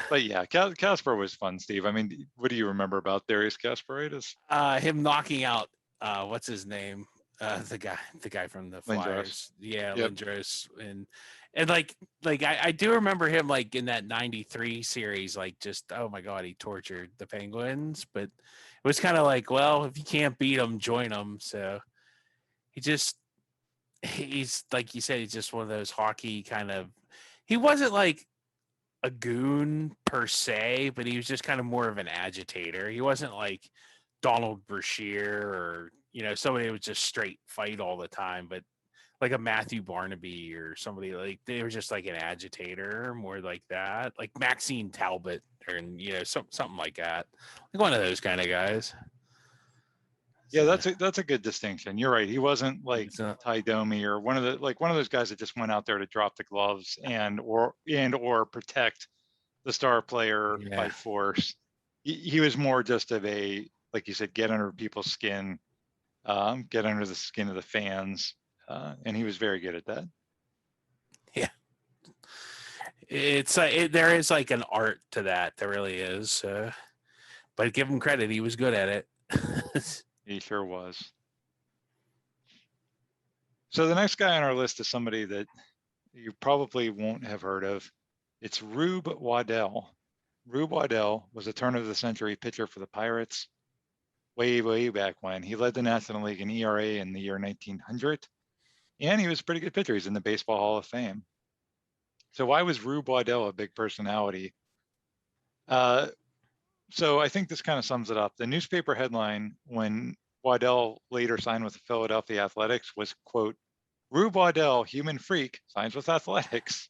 But yeah, Kasper was fun, Steve. I mean, what do you remember about Darius Kasparaitis? Him knocking out what's his name? The guy from the Flyers. Lindros. Yeah, Yep. Lindros. And like I do remember him like in that 93 series, like just, oh my God, he tortured the Penguins. But it was kind of like, well, if you can't beat them, join them. So he's like you said, he's just one of those hockey kind of, he wasn't like a goon per se, but he was just kind of more of an agitator. He wasn't like Donald Brashear or somebody who would just straight fight all the time, but like a Matthew Barnaby or somebody like they were just like an agitator, more like that, like Maxine Talbot or something like that, like one of those kind of guys. Yeah, that's a good distinction. You're right. He wasn't like So, Ty Domi or one of those guys that just went out there to drop the gloves or protect the star player by yeah, force. He was more just of a, like you said, get under people's skin, get under the skin of the fans, and he was very good at that. yeah. It's there is like an art to that. There really is. But give him credit, he was good at it. He sure was. So the next guy on our list is somebody that you probably won't have heard of. It's Rube Waddell. Rube Waddell was a turn of the century pitcher for the Pirates way back when. He led the National League in ERA in the year 1900, and he was a pretty good pitcher. He's in the Baseball Hall of Fame. So why was Rube Waddell a big personality? So I think this kind of sums it up. The newspaper headline when Waddell later signed with the Philadelphia Athletics was, quote, Rube Waddell, human freak, signs with Athletics.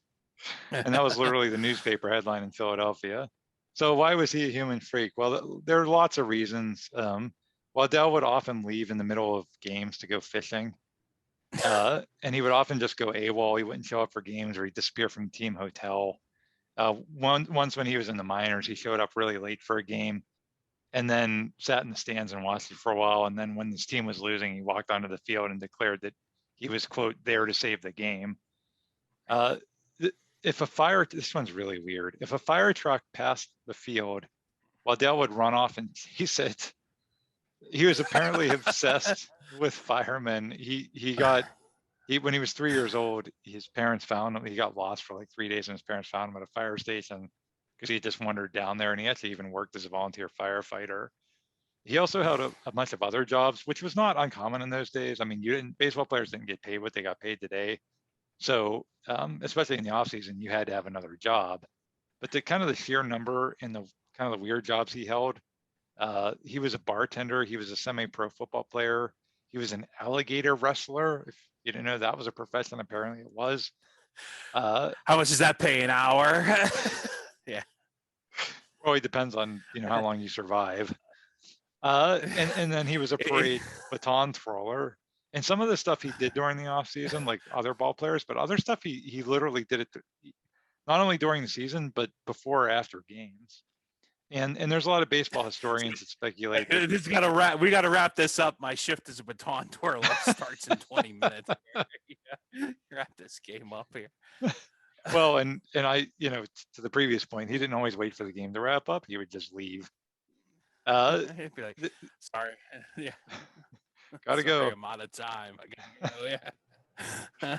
And that was literally the newspaper headline in Philadelphia. So why was he a human freak? Well, there are lots of reasons. Waddell would often leave in the middle of games to go fishing. And he would often just go AWOL. He wouldn't show up for games, or he'd disappear from the team hotel. Once when he was in the minors, he showed up really late for a game and then sat in the stands and watched it for a while. And then when his team was losing, he walked onto the field and declared that he was, quote, there to save the game. This one's really weird. If a fire truck passed the field, Waddell would run off and chase it. He was apparently obsessed with firemen. When he was 3 years old, his parents found him. He got lost for like 3 days, and his parents found him at a fire station because he just wandered down there, and he actually even worked as a volunteer firefighter. He also had a bunch of other jobs, which was not uncommon in those days. I mean, baseball players didn't get paid what they got paid today. So especially in the off season, you had to have another job. But the kind of the sheer number and the kind of the weird jobs he held, he was a bartender. He was a semi-pro football player. He was an alligator wrestler. If you didn't know that was a profession, apparently it was. How much does that pay an hour? Yeah. Well, it depends on how long you survive. And then he was a parade baton twirler. And some of the stuff he did during the off season, like other ball players, but other stuff he literally did it not only during the season but before or after games. And there's a lot of baseball historians that speculate that we gotta wrap this up. My shift as a baton twirler starts in 20 minutes. Yeah. Wrap this game up here. Well, and I, to the previous point, he didn't always wait for the game to wrap up. He would just leave. He'd be like, sorry. Yeah. Gotta go. I'm out of time. Yeah.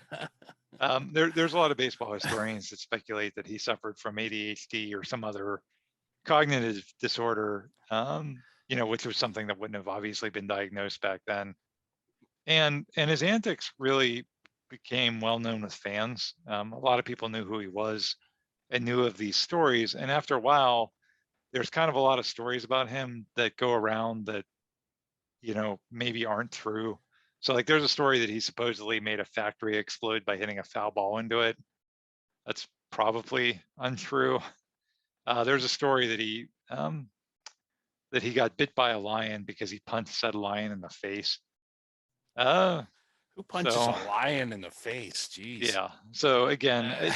There's a lot of baseball historians that speculate that he suffered from ADHD or some other cognitive disorder, which was something that wouldn't have obviously been diagnosed back then. And his antics really became well known with fans. A lot of people knew who he was and knew of these stories. And after a while, there's kind of a lot of stories about him that go around that, maybe aren't true. So like there's a story that he supposedly made a factory explode by hitting a foul ball into it. That's probably untrue. There's a story that he got bit by a lion because he punched said lion in the face. Who punches a lion in the face? Jeez. Yeah. So again,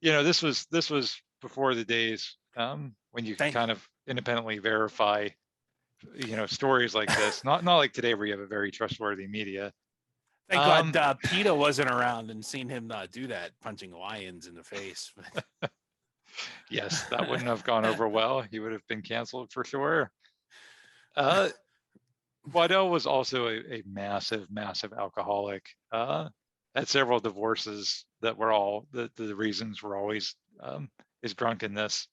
this was before the days when you can kind of independently verify, stories like this. Not like today where you have a very trustworthy media. Thank God PETA wasn't around and seen him do that, punching lions in the face. Yes, that wouldn't have gone over well. He would have been canceled for sure. Waddell was also a massive alcoholic. Had several divorces that were all the reasons were always his drunkenness,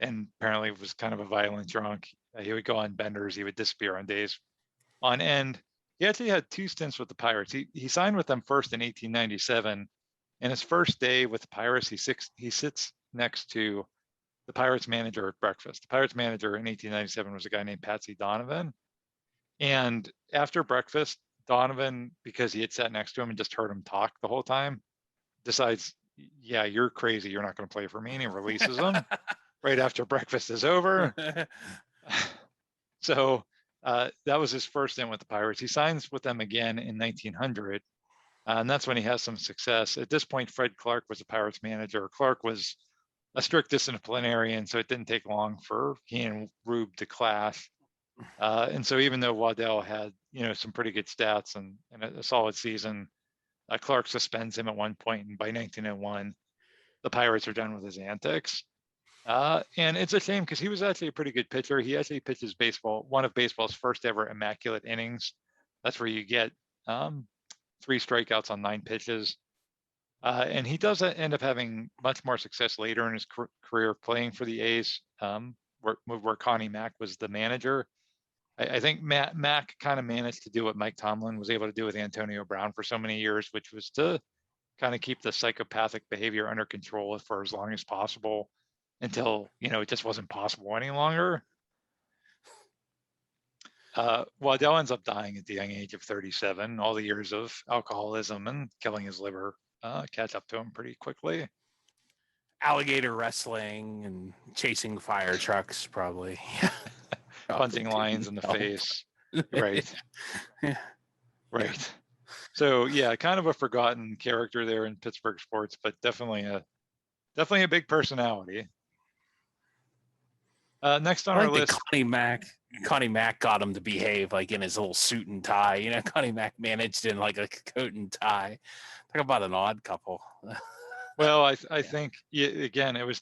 and apparently was kind of a violent drunk. He would go on benders. He would disappear on days on end. He actually had 2 stints with the Pirates. He signed with them first in 1897. And his first day with the Pirates, he sits next to the Pirates manager at breakfast. The Pirates manager in 1897 was a guy named Patsy Donovan. And after breakfast, Donovan, because he had sat next to him and just heard him talk the whole time, decides, yeah, you're crazy. You're not going to play for me. And he releases him right after breakfast is over. So that was his first in with the Pirates. He signs with them again in 1900. And that's when he has some success. At this point, Fred Clark was the Pirates manager. Clark was a strict disciplinarian, so it didn't take long for he and Rube to clash. And so even though Waddell had, some pretty good stats and a solid season, Clark suspends him at one point, and by 1901, the Pirates are done with his antics. And it's a shame because he was actually a pretty good pitcher. He actually pitches one of baseball's first ever immaculate innings. That's where you get 3 strikeouts on 9 pitches. And he does end up having much more success later in his career playing for the A's, where Connie Mack was the manager. I think Mack kind of managed to do what Mike Tomlin was able to do with Antonio Brown for so many years, which was to kind of keep the psychopathic behavior under control for as long as possible until, it just wasn't possible any longer. Waddell ends up dying at the young age of 37. All the years of alcoholism and killing his liver catch up to him pretty quickly. Alligator wrestling and chasing fire trucks, probably. Punching lions in the face. Right. Right. So yeah, kind of a forgotten character there in Pittsburgh sports, but definitely a big personality. Next on our list, Connie Mack got him to behave like in his little suit and tie. Connie Mack managed in like a coat and tie. Talk about an odd couple. Well, I think again, it was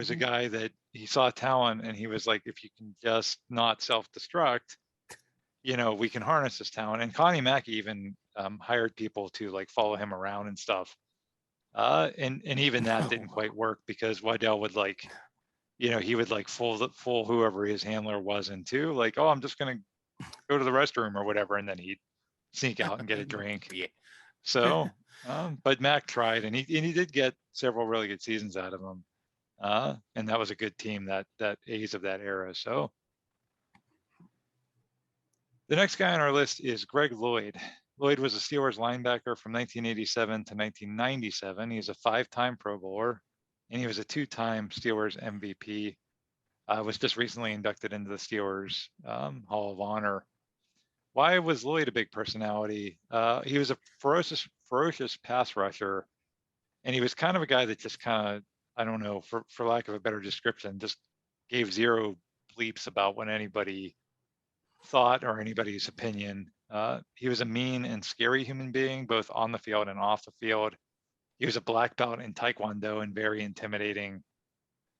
a guy that he saw talent and he was like, if you can just not self-destruct, we can harness this talent. And Connie Mack even hired people to like follow him around and stuff. And even that didn't quite work because Waddell would like, he would like fool whoever his handler was into, like, oh, I'm just going to go to the restroom or whatever. And then he'd sneak out and get a drink. Yeah. So, but Mack tried and he did get several really good seasons out of him. And that was a good team, that A's of that era. So the next guy on our list is Greg Lloyd. Lloyd was a Steelers linebacker from 1987 to 1997. He's a 5-time Pro Bowler, and he was a 2-time Steelers MVP. Was just recently inducted into the Steelers Hall of Honor. Why was Lloyd a big personality? He was a ferocious pass rusher, and he was kind of a guy that just kind of, I don't know, for lack of a better description, just gave zero bleeps about what anybody thought or anybody's opinion. He was a mean and scary human being, both on the field and off the field. He was a black belt in Taekwondo and very intimidating.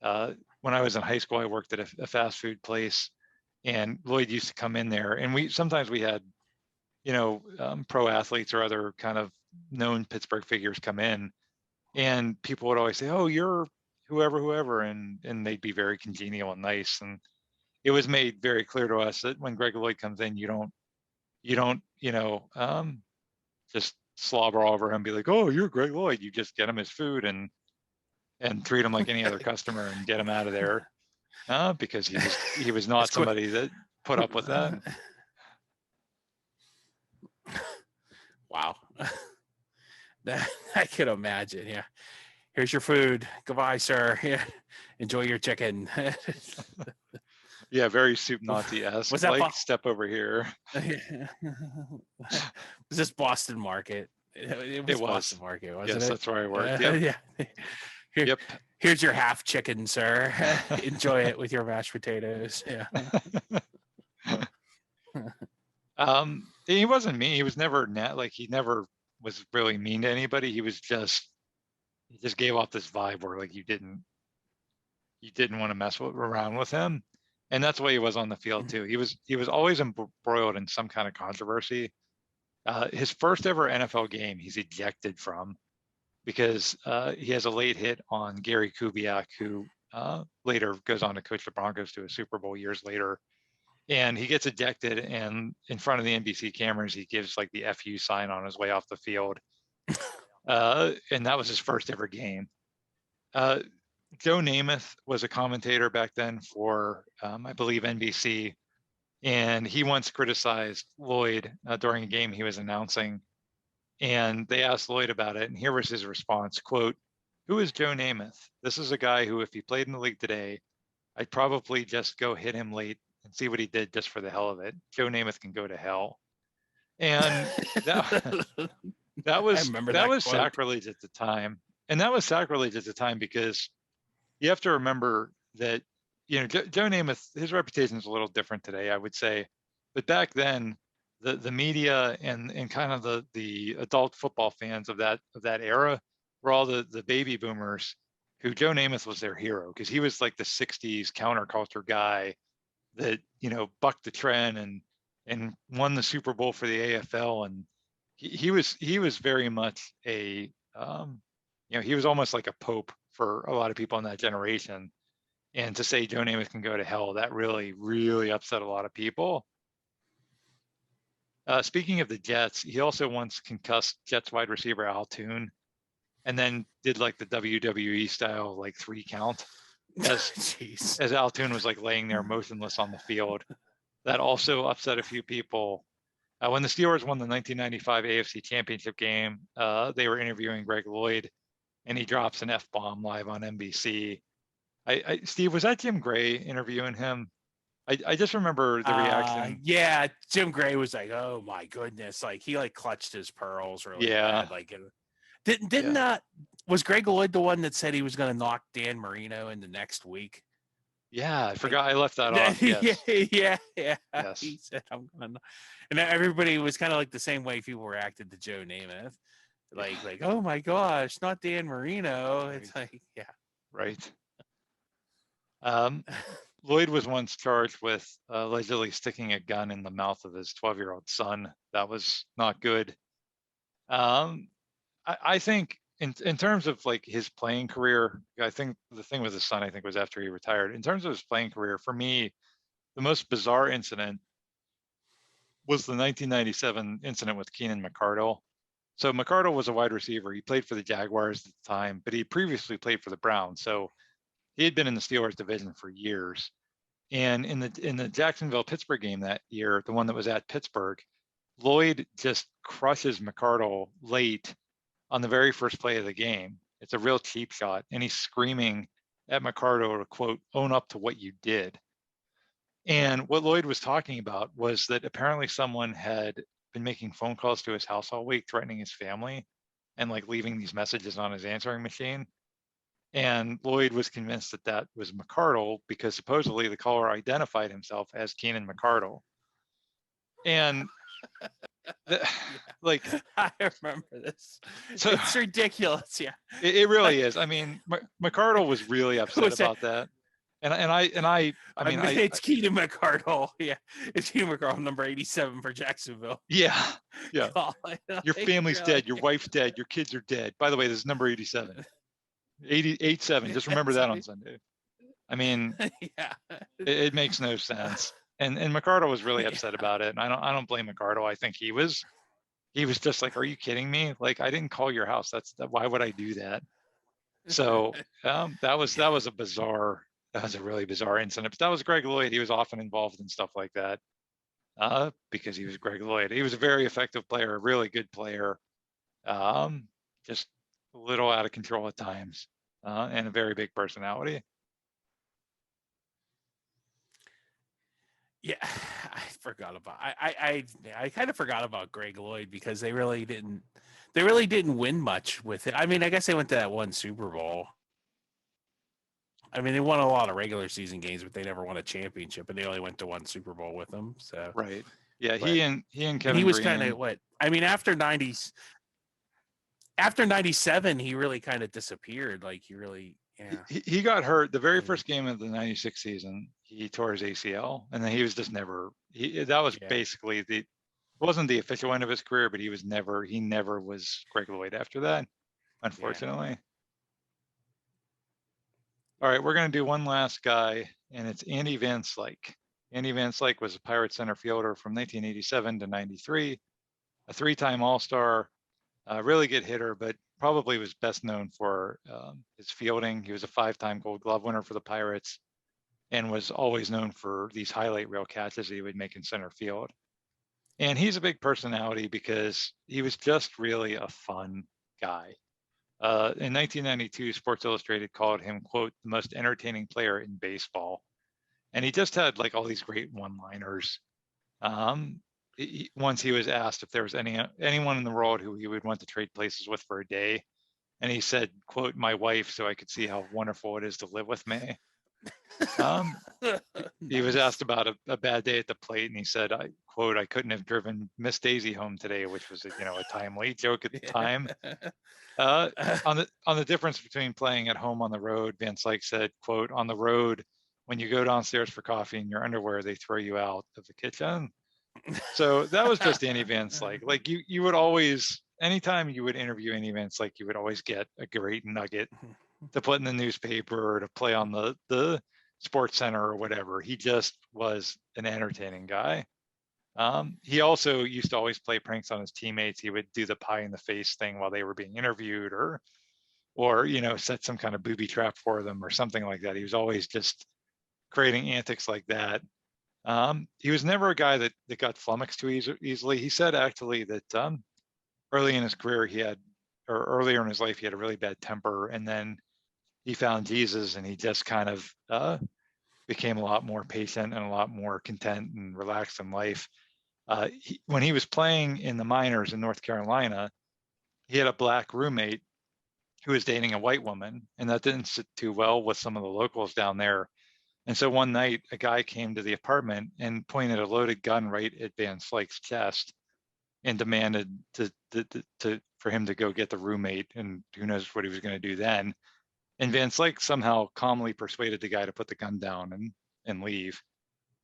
When I was in high school, I worked at a fast food place, and Lloyd used to come in there, and we had, pro athletes or other kind of known Pittsburgh figures come in, and people would always say, "Oh, you're whoever," and they'd be very congenial and nice. And it was made very clear to us that when Greg Lloyd comes in, you don't, just slobber over him and be like, "Oh, you're Greg Lloyd." You just get him his food and treat him like any other customer and get him out of there, because he was not somebody that put up with that. Wow. That I can imagine. Yeah. Here's your food. Goodbye, sir. Yeah. Enjoy your chicken. Yeah, very Soup Nazi-esque. Was that step over here? Was this Boston Market? It was Boston Market, wasn't it? Yes, that's where I worked. Yep. Yeah. Yep. Here's your half chicken, sir. Enjoy it with your mashed potatoes. Yeah. He wasn't mean. He was never he never was really mean to anybody. He just gave off this vibe where like you didn't want to mess around with him. And that's the way he was on the field too. He was always embroiled in some kind of controversy. His first ever NFL game, he's ejected from because he has a late hit on Gary Kubiak, who later goes on to coach the Broncos to a Super Bowl years later. And he gets ejected, and in front of the NBC cameras, he gives like the FU sign on his way off the field. And that was his first ever game. Joe Namath was a commentator back then for, I believe, NBC. And he once criticized Lloyd during a game he was announcing. And they asked Lloyd about it. And here was his response, quote, "Who is Joe Namath? This is a guy who, if he played in the league today, I'd probably just go hit him late and see what he did just for the hell of it. Joe Namath can go to hell." And that that I was remember that that was quote. sacrilege at the time. And that was sacrilege at the time because you have to remember that, Joe Namath, his reputation is a little different today, I would say. But back then, the media and kind of the adult football fans of that era were all the baby boomers who Joe Namath was their hero because he was like the 60s counterculture guy that, bucked the trend and won the Super Bowl for the AFL. And he was very much he was almost like a pope for a lot of people in that generation. And to say Joe Namath can go to hell, that really, really upset a lot of people. Speaking of the Jets, he also once concussed Jets wide receiver Al Toon, and then did like the WWE style like 3 count as Jeez. as Al Toon was like laying there motionless on the field. That also upset a few people. When the Steelers won the 1995 AFC Championship game, they were interviewing Greg Lloyd, and he drops an F-bomb live on NBC. Steve, was that Jim Gray interviewing him? I just remember the reaction. Yeah, Jim Gray was like, "Oh my goodness!" Like he like clutched his pearls really Yeah, bad. Like, didn't yeah, was Greg Lloyd the one that said he was going to knock Dan Marino in the next week? yeah. I Like, forgot I left that off. yeah, Yes, yeah. yes, He said, "I'm gonna," and everybody was kind of like the same way people reacted to Joe Namath. yeah. Like, oh my gosh, not Dan Marino. Right, It's like, yeah. right. Um, Lloyd was once charged with allegedly sticking a gun in the mouth of his 12-year-old son. That was not good. Um, I think in terms of like his playing career, I think the thing with his son, I think, was after he retired. In terms of his playing career, for me, the most bizarre incident was the 1997 incident with Keenan McCardle. So McCardle was a wide receiver. He played for the Jaguars at the time, but he previously played for the Browns. So he had been in the Steelers division for years. And in the Jacksonville Pittsburgh game that year, the one that was at Pittsburgh, Lloyd just crushes McCardle late on the very first play of the game. It's a real cheap shot, and he's screaming at McCardle to, quote, "own up to what you did." And what Lloyd was talking about was that apparently someone had been making phone calls to his house all week, threatening his family and like leaving these messages on his answering machine. And Lloyd was convinced that that was McCardle because supposedly the caller identified himself as Keenan McCardle. And the, like, Yeah, I remember this. so It's ridiculous. Yeah. it really is. I mean, McCardle was really Who upset was that? about that. I I mean, mean, it's Keenan McCardle. Yeah, it's Keenan McCardle, number 87 for Jacksonville. yeah, yeah. Your Like, family's really? dead. Your wife's dead. Your kids are dead. By the way, this is number 87. 887. Just remember that on Sunday. I mean, Yeah. it makes no sense. And McCardle was really Yeah. upset about it. And I don't blame McCardle. I think he was just like, "Are you kidding me? Like, I didn't call your house. Why would I do that?" So that was a really bizarre incident. But that was Greg Lloyd. He was often involved in stuff like that because he was Greg Lloyd. He was a very effective player, a really good player, um, just a little out of control at times, and a very big personality. Yeah, I forgot about I kind of forgot about Greg Lloyd because they really didn't win much with it. I mean, I guess they went to that one Super Bowl. I mean, they won a lot of regular season games, but they never won a championship, and they only went to one Super Bowl with them. So, Right. Yeah, but he and and he Kevin was kind Greene. of what I mean after 97, he really kind of disappeared. Like he really, yeah, He got hurt the very and first game of the 96 season. He tore his ACL, and then he was just never that was yeah. basically the wasn't the official end of his career, but he never was Greg Lloyd after that, Yeah. unfortunately. All right, we're going to do one last guy, and it's Andy Van Slyke. Andy Van Slyke was a Pirate center fielder from 1987 to 93, a 3-time All-Star, a really good hitter, but probably was best known for his fielding. He was a 5-time Gold Glove winner for the Pirates. and was always known for these highlight reel catches he would make in center field. And he's a big personality because he was just really a fun guy. In 1992, Sports Illustrated called him, quote, the most entertaining player in baseball. And he just had like all these great one-liners. Once he was asked if there was anyone in the world who he would want to trade places with for a day, and he said, quote, my wife, so I could see how wonderful it is to live with me. He was asked about a bad day at the plate, and he said, I quote, I couldn't have driven Miss Daisy home today, which was a timely joke at the time. On the difference between playing at home on the road, Van Slyke said, quote, on the road, when you go downstairs for coffee in your underwear, they throw you out of the kitchen. So that was just Andy Van Slyke. Like you would always, anytime you would interview Andy Van Slyke, you would always get a great nugget to put in the newspaper or to play on the Sports Center or whatever. He just was an entertaining guy. He also used to always play pranks on his teammates. He would do the pie in the face thing while they were being interviewed, or set some kind of booby trap for them or something like that. He was always just creating antics like that. He was never a guy that got flummoxed too easily. He said actually that early in his career earlier in his life, he had a really bad temper, and then he found Jesus, and he just kind of became a lot more patient and a lot more content and relaxed in life. When he was playing in the minors in North Carolina, he had a black roommate who was dating a white woman, and that didn't sit too well with some of the locals down there. And so one night, a guy came to the apartment and pointed a loaded gun right at Van Slyke's chest and demanded for him to go get the roommate, and who knows what he was going to do then. And Van Slyke somehow calmly persuaded the guy to put the gun down and leave.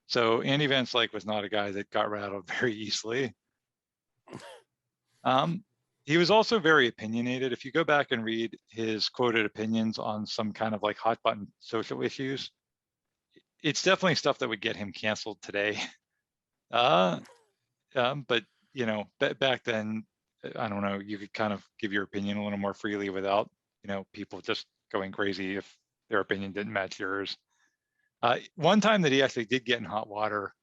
So Andy Van Slyke was not a guy that got rattled very easily. He was also very opinionated. If you go back and read his quoted opinions on some kind of like hot button social issues, it's definitely stuff that would get him canceled today. But back then, I don't know, you could kind of give your opinion a little more freely without, people just going crazy if their opinion didn't match yours. One time that he actually did get in hot water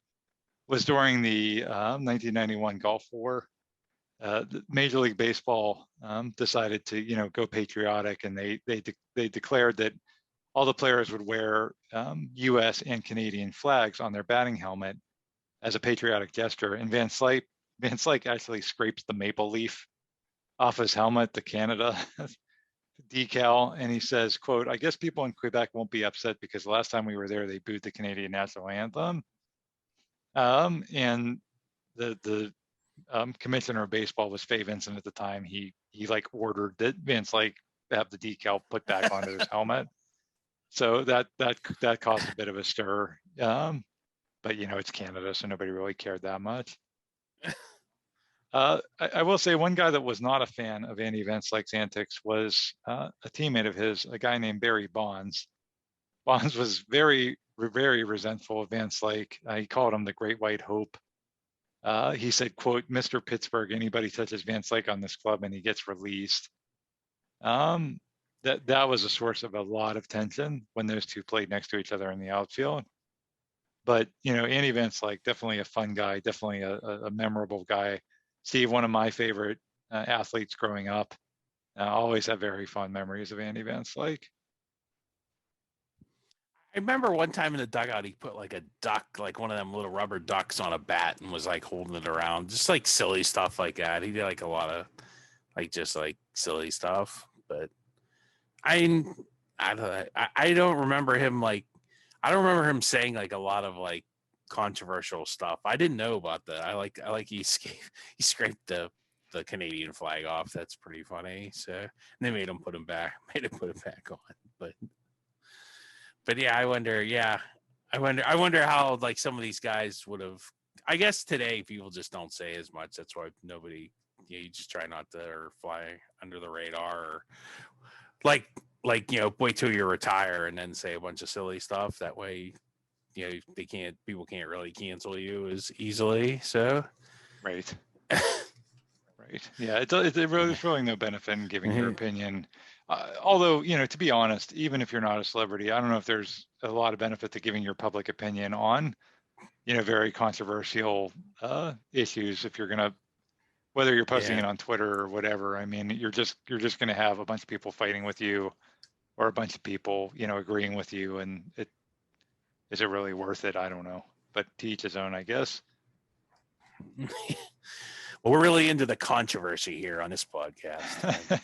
was during the 1991 Gulf War. The Major League Baseball decided to, go patriotic, and they declared that all the players would wear U.S. and Canadian flags on their batting helmet as a patriotic gesture. And Van Slyke actually scrapes the maple leaf off his helmet, the Canada decal, and he says, quote, I guess people in Quebec won't be upset because the last time we were there, they booed the Canadian national anthem. And the commissioner of baseball was Fay Vincent at the time. He like ordered that Van Slyke have the decal put back onto his helmet. So that caused a bit of a stir. But it's Canada, so nobody really cared that much. I will say one guy that was not a fan of Andy Van Slyke's antics was a teammate of his, a guy named Barry Bonds. Bonds was very, very resentful of Van Slyke. He called him the Great White Hope. He said, quote, Mr. Pittsburgh, anybody touches Van Slyke on this club and he gets released. That was a source of a lot of tension when those two played next to each other in the outfield. But, Andy Van Slyke, definitely a fun guy, definitely a memorable guy. Steve, one of my favorite athletes growing up. I always have very fond memories of Andy Van Slyke. I remember one time in the dugout, he put like a duck, like one of them little rubber ducks on a bat and was like holding it around. Just like silly stuff like that. He did like a lot of like just like silly stuff. But I don't remember him I don't remember him saying like a lot of like controversial stuff. I didn't know about that. I like he scraped the Canadian flag off. That's pretty funny. So and they made him put it back on. But yeah, I wonder how like some of these guys would have. I guess today people just don't say as much. That's why nobody. You just try not to or fly under the radar or like wait till you retire and then say a bunch of silly stuff. That way, people can't really cancel you as easily. So right. Right. Yeah. There's really no benefit in giving your opinion. Although, to be honest, even if you're not a celebrity, I don't know if there's a lot of benefit to giving your public opinion on, very controversial issues. If you're gonna, whether you're posting Yeah. it on Twitter or whatever, I mean, you're just gonna have a bunch of people fighting with you, or a bunch of people, agreeing with you, and is it really worth it? I don't know. But to each his own, I guess. Well, we're really into the controversy here on this podcast.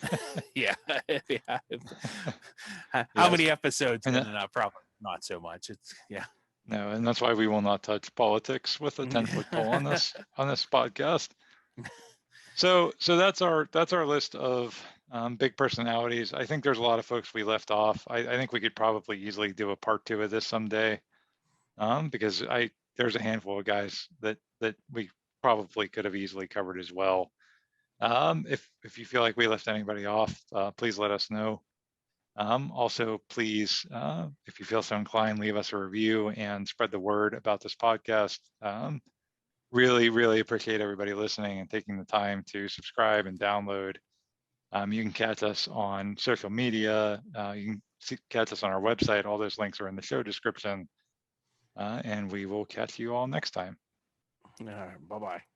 Yeah. Yeah. How Yes. many episodes? And Probably not so much. It's no, and that's why we will not touch politics with a 10-foot pole on this podcast. So that's our list of big personalities. I think there's a lot of folks we left off. I think we could probably easily do a part 2 of this someday, because there's a handful of guys that we probably could have easily covered as well. If you feel like we left anybody off, please let us know. Also, please, if you feel so inclined, leave us a review and spread the word about this podcast. Really, really appreciate everybody listening and taking the time to subscribe and download. You can catch us on social media. You can catch us on our website. All those links are in the show description. And we will catch you all next time. bye-bye.